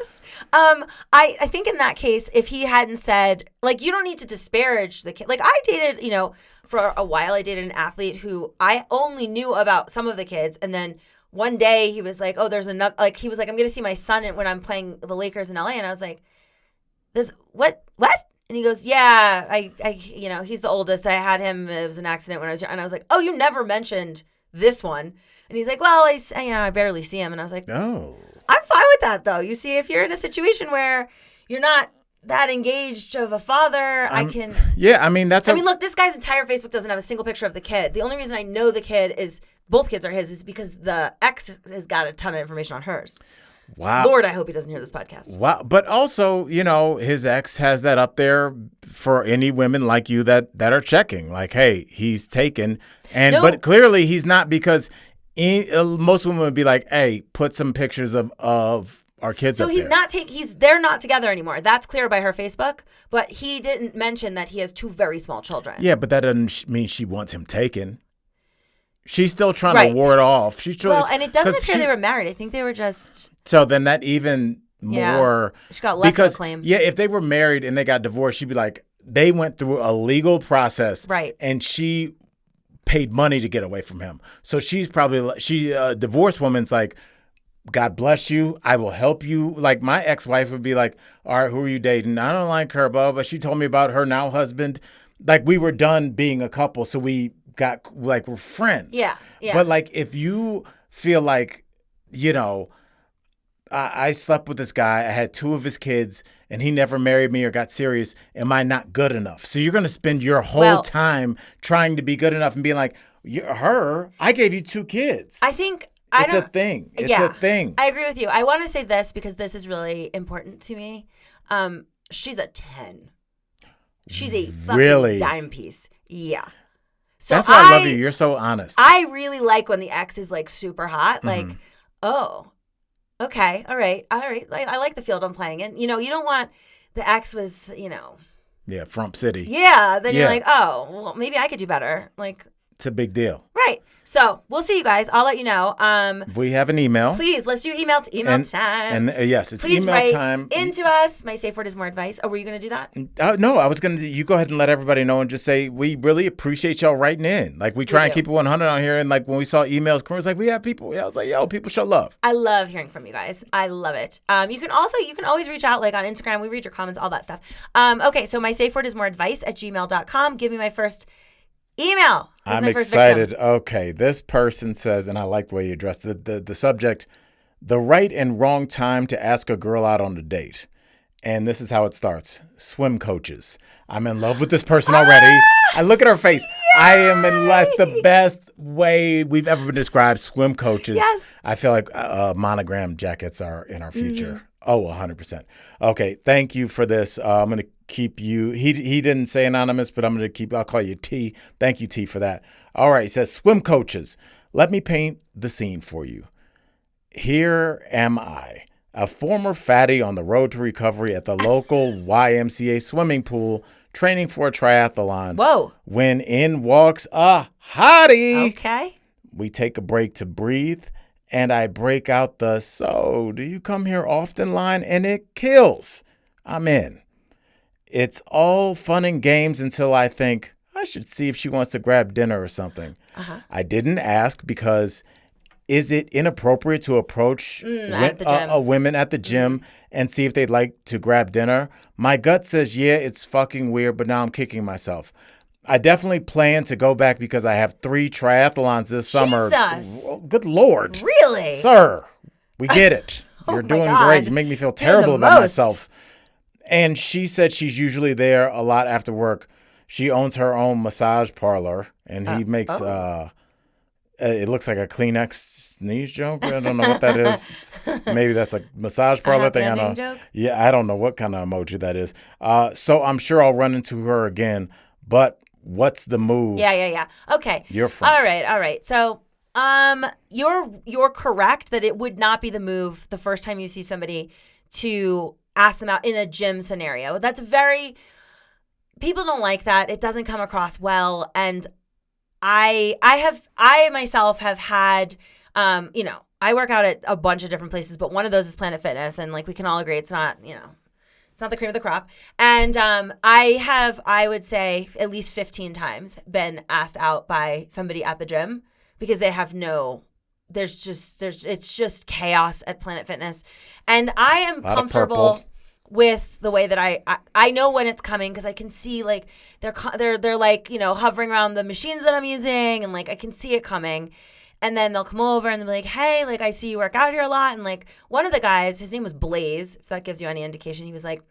I think in that case, if he hadn't said, like, you don't need to disparage the kid. Like, I dated, for a while, I dated an athlete who I only knew about some of the kids. And then one day he was like, oh, there's another, like, he was like, I'm going to see my son when I'm playing the Lakers in LA. And I was like, what? And he goes, yeah, I he's the oldest. I had him. It was an accident when I was young. And I was like, oh, you never mentioned this one. And he's like, well, I barely see him. And I was like, no. I'm fine with that, though. You see, if you're in a situation where you're not that engaged of a father, I can. Yeah, I mean, look, this guy's entire Facebook doesn't have a single picture of the kid. The only reason I know the kid both kids are his is because the ex has got a ton of information on hers. Wow. Lord, I hope he doesn't hear this podcast. Wow. But also, his ex has that up there for any women like you that are checking. Like, hey, he's taken. But clearly he's not, because most women would be like, hey, put some pictures of our kids up there. So they're not together anymore. That's clear by her Facebook. But he didn't mention that he has 2 very small children. Yeah, but that doesn't mean she wants him taken. She's still trying to ward off. And it doesn't appear they were married. I think they were just. So then that even more. She got less of a claim. Yeah, if they were married and they got divorced, she'd be like, they went through a legal process. Right. And she paid money to get away from him. So she's probably, a divorced woman's like, God bless you. I will help you. Like, my ex-wife would be like, all right, who are you dating? I don't like her, but she told me about her now husband. Like, we were done being a couple, so we got, like, we're friends. Yeah. But, like, if you feel like, I slept with this guy, I had 2 of his kids, and he never married me or got serious, am I not good enough? So you're going to spend your whole time trying to be good enough and being like, I gave you 2 kids. I think. It's a thing. It's a thing. I agree with you. I want to say this because this is really important to me. She's a 10. She's a fucking Really? dime piece. Yeah. So That's why I love you. You're so honest. I really like when the ex is like super hot. Like, oh, okay, all right. I like the field I'm playing in. You know, you don't want the ex was, you know. Yeah, Frump City. Yeah. Then you're like, oh, well, maybe I could do better. Like, it's a big deal. Right. So we'll see you guys. I'll let you know. We have an email. Please, let's do email time. And yes, it's Please email write time. Into us. My safe word is more advice. Oh, were you going to do that? No, I was going to. You go ahead and let everybody know and just say we really appreciate y'all writing in. Like we try and keep it 100 on here. And like when we saw emails, Corinne was like, we have people. Yeah, I was like, yo, people show love. I love hearing from you guys. I love it. You can always reach out like on Instagram. We read your comments, all that stuff. Okay, so my safe word is more advice at gmail.com. Give me my first email. I'm excited. Okay, this person says, and I like the way you addressed the subject, the right and wrong time to ask a girl out on a date. And this is how it starts. Swim coaches. I'm in love with this person already. I look at her face. Yay! I am in love. The best way we've ever been described. Swim coaches. Yes. I feel like monogram jackets are in our future. Oh, 100%. Okay, thank you for this. I'm going to keep you. He didn't say anonymous, but I'll call you T. Thank you, T, for that. All right, he says, swim coaches. Let me paint the scene for you. Here am I, a former fatty on the road to recovery at the local YMCA swimming pool, training for a triathlon. Whoa. When in walks a hottie. Okay. We take a break to breathe. And I break out the, so do you come here often line? And it kills. I'm in. It's all fun and games until I think, I should see if she wants to grab dinner or something. I didn't ask because is it inappropriate to approach women at the gym and see if they'd like to grab dinner? My gut says, yeah, it's fucking weird, but now I'm kicking myself. I definitely plan to go back because I have 3 triathlons this summer. Good Lord. Really? Sir, we get it. You're doing great. You make me feel terrible about myself. And she said she's usually there a lot after work. She owns her own massage parlor, and he makes, it looks like a Kleenex sneeze joke. I don't know what that is. Maybe that's a massage parlor thing. I don't know. Joke? Yeah, I don't know what kind of emoji that is. So I'm sure I'll run into her again, but what's the move? Yeah. Okay. You're fine. All right. So, you're correct that it would not be the move the first time you see somebody to ask them out in a gym scenario. People don't like that. It doesn't come across well. And I myself have had, I work out at a bunch of different places, but one of those is Planet Fitness. And like, we can all agree it's not, it's not the cream of the crop. And I would say at least 15 times been asked out by somebody at the gym because they have it's just chaos at Planet Fitness. And I am comfortable with the way that I know when it's coming because I can see like they're like, hovering around the machines that I'm using and like I can see it coming. And then they'll come over and they'll be like, hey, like, I see you work out here a lot. And, like, one of the guys, his name was Blaze, if that gives you any indication. He was like,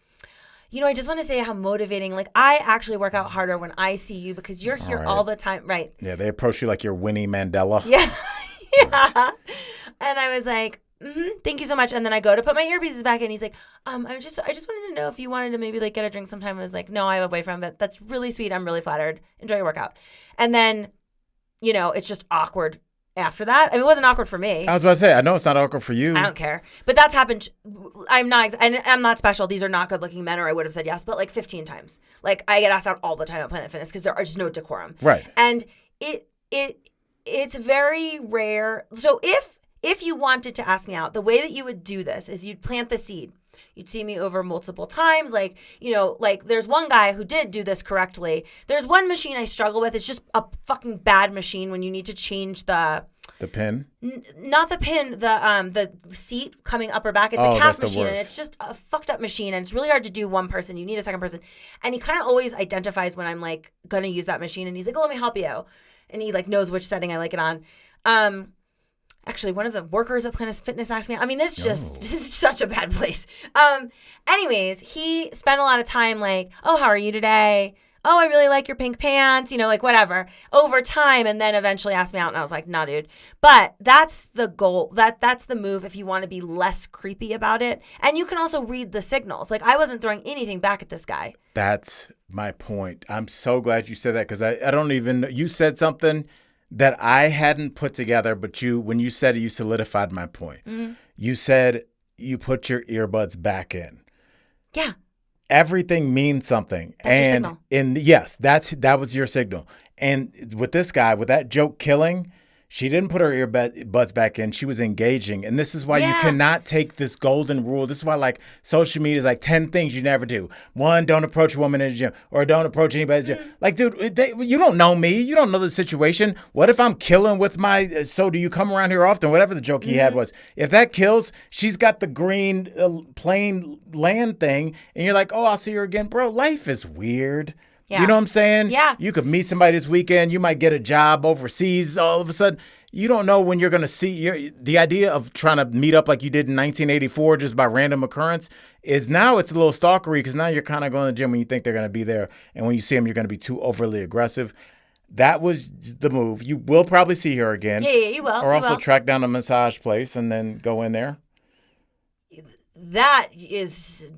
I just want to say how motivating. Like, I actually work out harder when I see you because you're here all the time. Right. Yeah, they approach you like you're Winnie Mandela. Yeah. And I was like, thank you so much. And then I go to put my earpieces back in. He's like, I just wanted to know if you wanted to maybe, like, get a drink sometime. I was like, no, I have a boyfriend, but that's really sweet. I'm really flattered. Enjoy your workout. And then, it's just awkward. After that, it wasn't awkward for me. I was about to say, I know it's not awkward for you. I don't care, but that's happened. I'm not special. These are not good-looking men, or I would have said yes. But like 15 times, like I get asked out all the time at Planet Fitness because there are just no decorum. Right. And it's very rare. So if you wanted to ask me out, the way that you would do this is you'd plant the seed. You'd see me over multiple times. Like, like there's one guy who did do this correctly. There's one machine I struggle with. It's just a fucking bad machine when you need to change the pin? Not the pin, the seat coming up or back. It's a calf machine, and it's just a fucked up machine, and it's really hard to do one person. You need a second person. And he kind of always identifies when I'm like going to use that machine, and he's like, oh, let me help you. And he like knows which setting I like it on. Actually, one of the workers at Planet Fitness asked me, this is such a bad place. Anyways, he spent a lot of time like, oh, how are you today? oh, I really like your pink pants, like whatever, over time, and then eventually asked me out, and I was like, nah, dude. But that's the goal. That's the move if you want to be less creepy about it. And you can also read the signals. Like, I wasn't throwing anything back at this guy. That's my point. I'm so glad you said that because I don't even, you said something that I hadn't put together, but when you said it, you solidified my point. Mm-hmm. You said you put your earbuds back in. Yeah. Everything means something. That's your signal. And yes, that was your signal. And with this guy, with that joke killing, she didn't put her earbuds back in. She was engaging. And this is why you cannot take this golden rule. This is why, like, social media is like 10 things you never do. 1, don't approach a woman in the gym, or don't approach anybody in the gym. Like, dude, you don't know me. You don't know the situation. What if I'm killing with my, so do you come around here often? Whatever the joke he had was. If that kills, she's got the green plain land thing. And you're like, oh, I'll see her again. Bro, life is weird. Yeah. You know what I'm saying? Yeah. You could meet somebody this weekend. You might get a job overseas all of a sudden. You don't know when you're going to see. The idea of trying to meet up like you did in 1984 just by random occurrence is now it's a little stalkery because now you're kind of going to the gym when you think they're going to be there. And when you see them, you're going to be too overly aggressive. That was the move. You will probably see her again. Yeah, you will. Or also track down a massage place and then go in there. That is...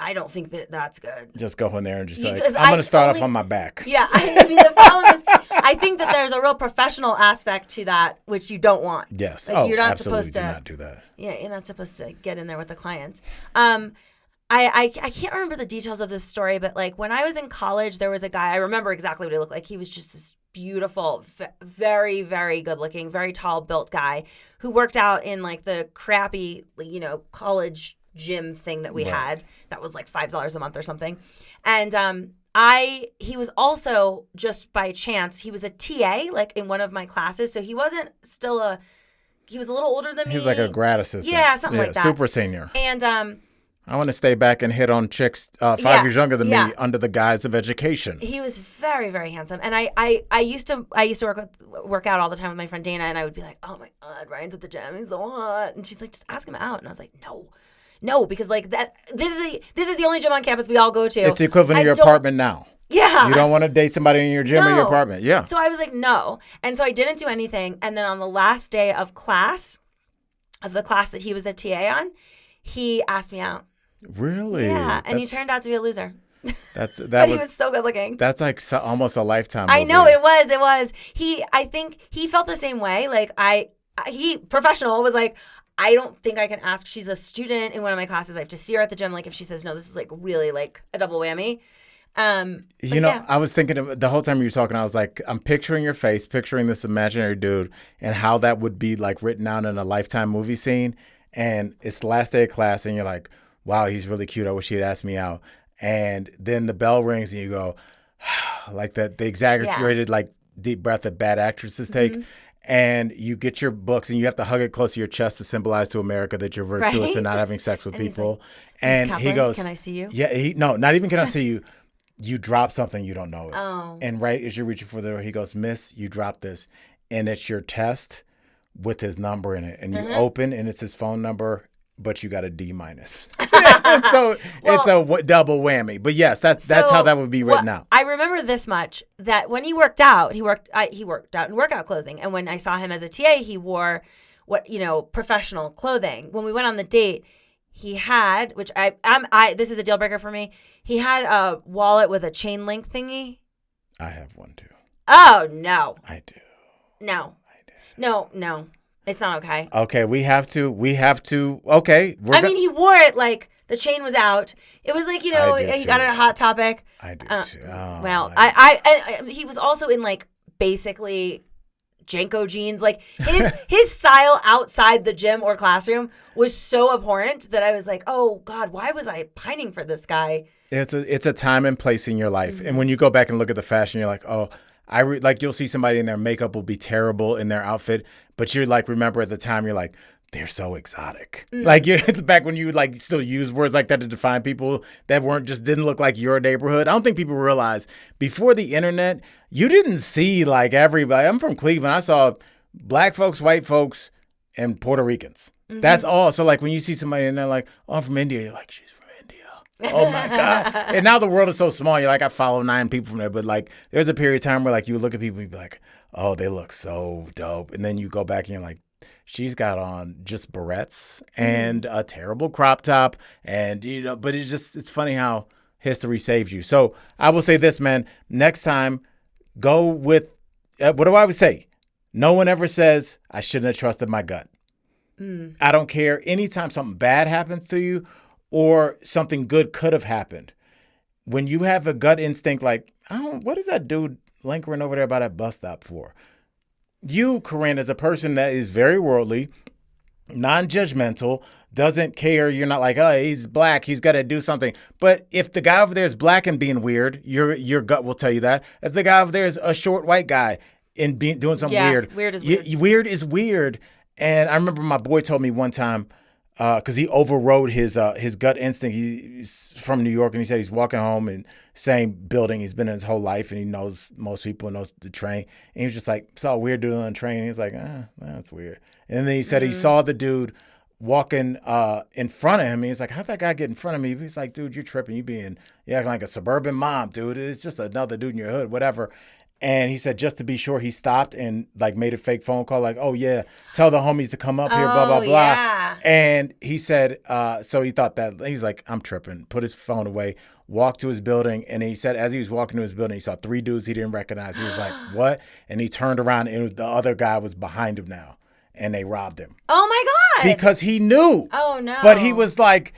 I don't think that's good. Just go in there and just like, I'm going to start off on my back. Yeah. I mean, the problem is, I think that there's a real professional aspect to that, which you don't want. Yes. Like, you're not absolutely supposed to do not do that. Yeah, you're not supposed to get in there with the client. I can't remember the details of this story, but like when I was in college, there was a guy, I remember exactly what he looked like. He was just this beautiful, very, very good looking, very tall built guy who worked out in like the crappy, college gym thing that we had that was like $5 a month or something. And he was also, just by chance, he was a TA like in one of my classes. So he wasn't still he was a little older than me. He was like a grad assistant. Yeah, something like that. Super senior. And I want to stay back and hit on chicks 5 years younger than me under the guise of education. He was very, very handsome. And I used to work out all the time with my friend Dana, and I would be like, oh my God, Ryan's at the gym. He's so hot. And she's like, just ask him out. And I was like, no, because like that. This is the only gym on campus we all go to. It's the equivalent of your apartment now. Yeah. You don't want to date somebody in your gym or your apartment. Yeah. So I was like, no. And so I didn't do anything. And then on the last day of the class that he was a TA on, he asked me out. Really? Yeah. And he turned out to be a loser. But he was so good looking. That's like almost a lifetime movie. I know, it was. I think he felt the same way. Like he professional was like, I don't think I can ask. She's a student in one of my classes. I have to see her at the gym. Like if she says no, this is like really like a double whammy. I was thinking the whole time you were talking, I was like, I'm picturing your face, picturing this imaginary dude and how that would be like written out in a Lifetime movie scene. And it's the last day of class and you're like, wow, he's really cute. I wish he'd asked me out. And then the bell rings and you go, like that, the exaggerated like deep breath that bad actresses take. Mm-hmm. And you get your books and you have to hug it close to your chest to symbolize to America that you're virtuous and not having sex with people. Like, and Kaplan, he goes, can I see you? Yeah, not even can I see you. You drop something, you don't know it. Oh. And right as you're reaching for the door, he goes, Miss, you dropped this. And it's your test with his number in it. And you open and it's his phone number, but you got a D-. So it's a double whammy. But yes, that's how that would be written out. I remember this much, that when he worked out, he worked out in workout clothing. And when I saw him as a TA, he wore professional clothing. When we went on the date, he had, which this is a deal breaker for me, he had a wallet with a chain link thingy. I have one too. Oh, no. I do. No. I do. No. It's not okay. Okay, we have to. Okay. He wore it like the chain was out. It was like, he got it a Hot Topic. I do too. He was also in like basically Janko jeans. Like his style outside the gym or classroom was so abhorrent that I was like, oh God, why was I pining for this guy? It's a time and place in your life. Mm-hmm. And when you go back and look at the fashion, you're like, oh, you'll see somebody in their makeup will be terrible in their outfit, but you're like, remember at the time, you're like, they're so exotic. Mm. Like you're back when you like still use words like that to define people that didn't look like your neighborhood. I don't think people realize before the internet, you didn't see like everybody. I'm from Cleveland. I saw black folks, white folks, and Puerto Ricans. Mm-hmm. That's all. So like when you see somebody and they're like, oh, I'm from India, you're like, she's from India. Oh my God. And now the world is so small. You're like, I follow 9 people from there. But like, there's a period of time where like you would look at people and be like, oh, they look so dope. And then you go back and you're like, she's got on just barrettes and a terrible crop top. And, but it's funny how history saves you. So I will say this, man, next time, go with, what do I always say? No one ever says, I shouldn't have trusted my gut. I don't care. Anytime something bad happens to you or something good could have happened, when you have a gut instinct like, what is that dude lingering over there by that bus stop for? You, Corinne, as a person that is very worldly, non-judgmental, doesn't care. You're not like, oh, he's black, he's got to do something. But if the guy over there is black and being weird, your gut will tell you that. If the guy over there is a short white guy and doing something weird. Weird is weird. Weird is weird. And I remember my boy told me one time, because he overrode his gut instinct. He's from New York, and he said he's walking home in same building he's been in his whole life, and he knows most people and knows the train. And he was just like, saw a weird dude on the train. And he was like, that's weird. And then he said he saw the dude walking in front of him. And he's like, how'd that guy get in front of me? He's like, dude, you're tripping. You acting like a suburban mom, dude. It's just another dude in your hood, whatever. And he said, just to be sure, he stopped and like made a fake phone call, like, oh yeah, tell the homies to come up here, blah, blah, blah. Yeah. And he said, so he thought that, he was like, I'm tripping, put his phone away, walked to his building. And he said, as he was walking to his building, he saw 3 dudes he didn't recognize. He was like, what? And he turned around and the other guy was behind him now. And they robbed him. Oh my God. Because he knew. Oh no. But he was like,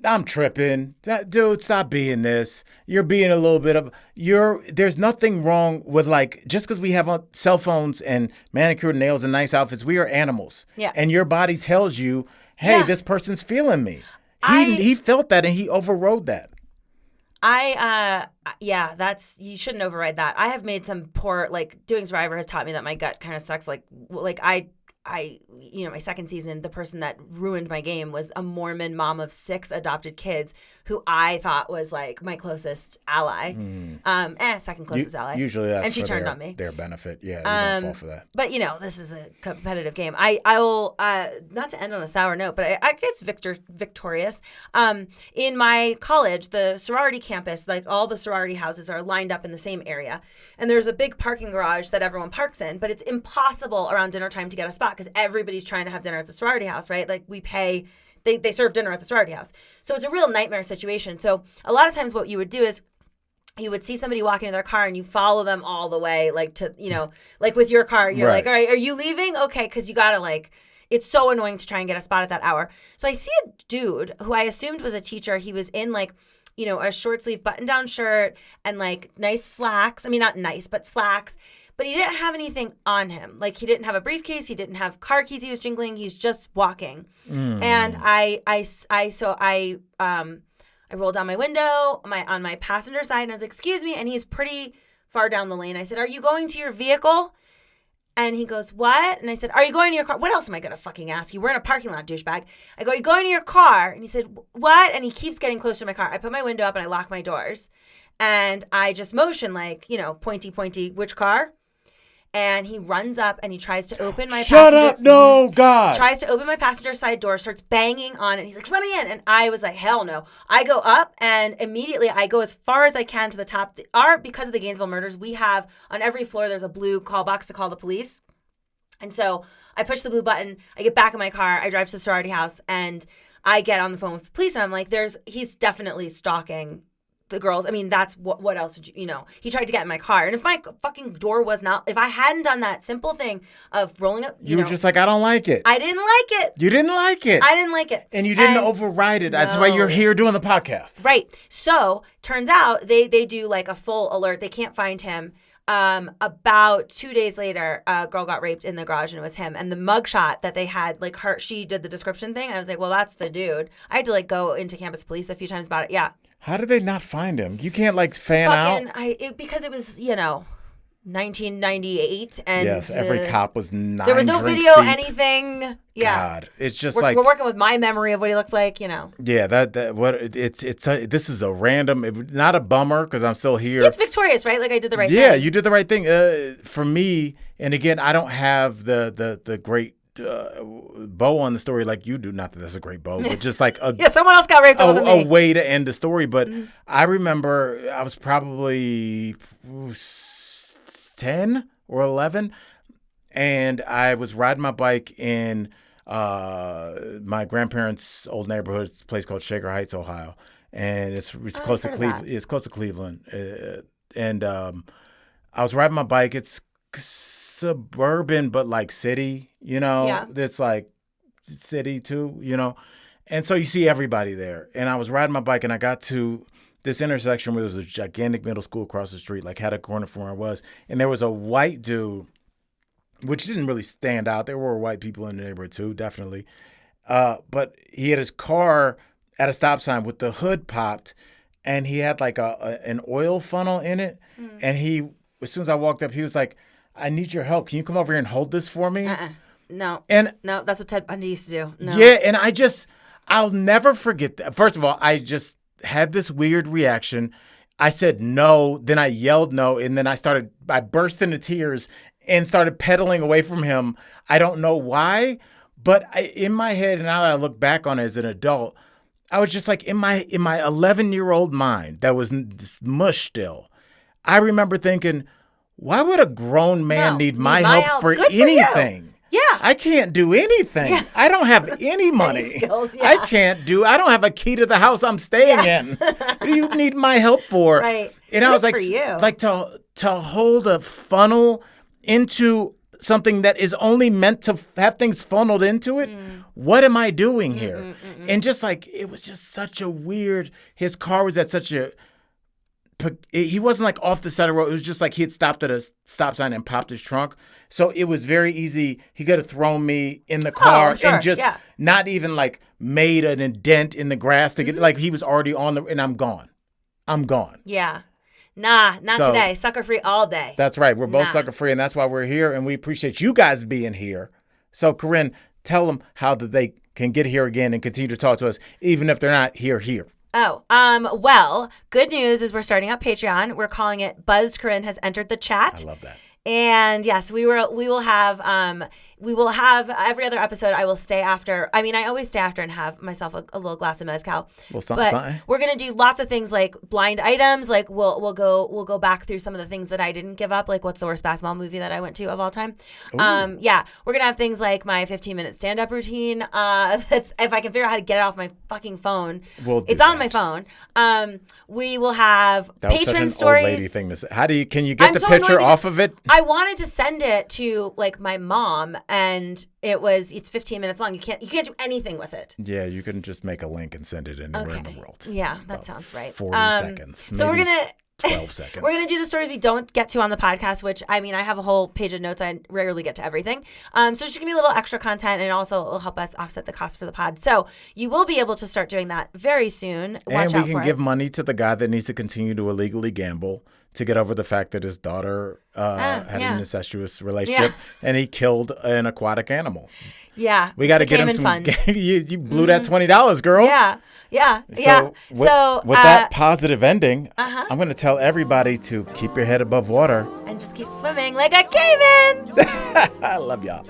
I'm tripping. Dude, stop being this. You're being a little bit of, there's nothing wrong with like, just because we have cell phones and manicured nails and nice outfits, we are animals. Yeah. And your body tells you, hey, this person's feeling me. He felt that and he overrode that. You shouldn't override that. I have made some poor, like doing Survivor has taught me that my gut kind of sucks. Like my second season, the person that ruined my game was a Mormon mom of 6 adopted kids who I thought was like my closest ally. Second closest ally. Usually that's and she for turned on me. Their benefit. Yeah, you don't fall for that. But this is a competitive game. I will, not to end on a sour note, but I guess victorious. In my college, the sorority campus, like all the sorority houses are lined up in the same area. And there's a big parking garage that everyone parks in, but it's impossible around dinner time to get a spot because everybody's trying to have dinner at the sorority house, right? Like we pay, they serve dinner at the sorority house. So it's a real nightmare situation. So a lot of times what you would do is you would see somebody walking in their car and you follow them all the way, like to, like with your car, you're like, all right, are you leaving? Okay. Cause you gotta like, it's so annoying to try and get a spot at that hour. So I see a dude who I assumed was a teacher. He was in like, a short sleeve button down shirt and like nice slacks. I mean, not nice, but slacks. But he didn't have anything on him. Like he didn't have a briefcase. He didn't have car keys he was jingling. He's just walking. And I rolled down my window on my passenger side and I was like, excuse me. And he's pretty far down the lane. I said, are you going to your vehicle? And he goes, what? And I said, are you going to your car? What else am I going to fucking ask you? We're in a parking lot, douchebag. I go, are you going to your car? And he said, what? And he keeps getting closer to my car. I put my window up and I lock my doors. And I just motion like, pointy, which car? And he runs up and he tries to open my Shut up, no, God. Tries to open my passenger side door, starts banging on it. He's like, let me in. And I was like, hell no. I go up and immediately I go as far as I can to the top. Because of the Gainesville murders, we have on every floor, there's a blue call box to call the police. And so I push the blue button. I get back in my car. I drive to the sorority house and I get on the phone with the police. And I'm like, he's definitely stalking the girls. I mean, that's what else did he tried to get in my car. And if my fucking door was not, if I hadn't done that simple thing of rolling up, you were just like, I don't like it. I didn't like it. You didn't like it. I didn't like it. And you didn't override it. No. That's why you're here doing the podcast. Right. So turns out they do like a full alert. They can't find him. About 2 days later, a girl got raped in the garage and it was him. And the mugshot that they had, like she did the description thing. I was like, well, that's the dude. I had to like go into campus police a few times about it. Yeah. How did they not find him? You can't like fan out? Because it was, 1998. And yes, every cop was 9 there was no video, deep. Anything. Yeah. God, it's just we're working with my memory of what he looks like, Yeah, this is a random, not a bummer because I'm still here. It's victorious, right? Like I did the right thing. Yeah, you did the right thing. For me, and again, I don't have the great bow on the story like you do. Not that that's a great bow, but just like a someone else got raped. It wasn't me. A way to end the story. But I remember I was probably 10 or 11, and I was riding my bike in my grandparents' old neighborhood. It's a place called Shaker Heights, Ohio, and it's close to Cleveland. It's close to Cleveland, and I was riding my bike. It's suburban, but like city, Yeah. It's like city too, and so you see everybody there. And I was riding my bike, and I got to this intersection where there was a gigantic middle school across the street, like had a corner from where I was, and there was a white dude, which didn't really stand out. There were white people in the neighborhood too, definitely, but he had his car at a stop sign with the hood popped, and he had like an oil funnel in it, and he, as soon as I walked up, he was like, "I need your help. Can you come over here and hold this for me?" No. And no, that's what Ted Bundy used to do. No. Yeah, and I'll never forget that. First of all, I just had this weird reaction. I said no, then I yelled no, and then I burst into tears and started pedaling away from him. I don't know why, but in my head, and now that I look back on it as an adult, I was just like, in my 11-year-old mind that was mush still, I remember thinking, why would a grown man need my help for anything? Yeah. I can't do anything. Yeah. I don't have any money. Any skills, yeah. I don't have a key to the house I'm staying in. What do you need my help for? Right. And I was like to hold a funnel into something that is only meant to have things funneled into it. What am I doing here? And just like, it was just such a weird, his car was at such a, he wasn't like off the side of the road. It was just like he had stopped at a stop sign and popped his trunk. So it was very easy. He could have thrown me in the car and just not even like made an indent in the grass to get, like he was already on and I'm gone. Yeah. Nah, not today. Sucker free all day. That's right. We're both sucker free, and that's why we're here, and we appreciate you guys being here. So Corinne, tell them how that they can get here again and continue to talk to us, even if they're not here. Oh, well, good news is we're starting up Patreon. We're calling it Buzzed Corinne has entered the chat. I love that. And yes, we will have every other episode. I will stay after. I mean, I always stay after and have myself a little glass of mezcal. Well, something. We're gonna do lots of things like blind items. Like we'll go back through some of the things that I didn't give up. Like what's the worst basketball movie that I went to of all time? Ooh. Yeah, we're gonna have things like my 15-minute stand-up routine. That's if I can figure out how to get it off my fucking phone. It's on my phone. We will have patron stories. Old lady thing to say. Can you get the picture off of it? I wanted to send it to like my mom, and it's 15 minutes long. You can't do anything with it. Yeah, you can just make a link and send it anywhere in the world. Yeah, that sounds right. 40 seconds. So we're gonna 12 seconds. We're gonna do the stories we don't get to on the podcast, which I mean, I have a whole page of notes. I rarely get to everything. So it's just gonna be a little extra content, and also it'll help us offset the cost for the pod. So you will be able to start doing that very soon. Watch and we can give money to the guy that needs to continue to illegally gamble to get over the fact that his daughter had an incestuous relationship and he killed an aquatic animal. Yeah. We got to get him some. You blew that $20, girl. Yeah. So with that positive ending, I'm going to tell everybody to keep your head above water and just keep swimming like a caiman. I love y'all.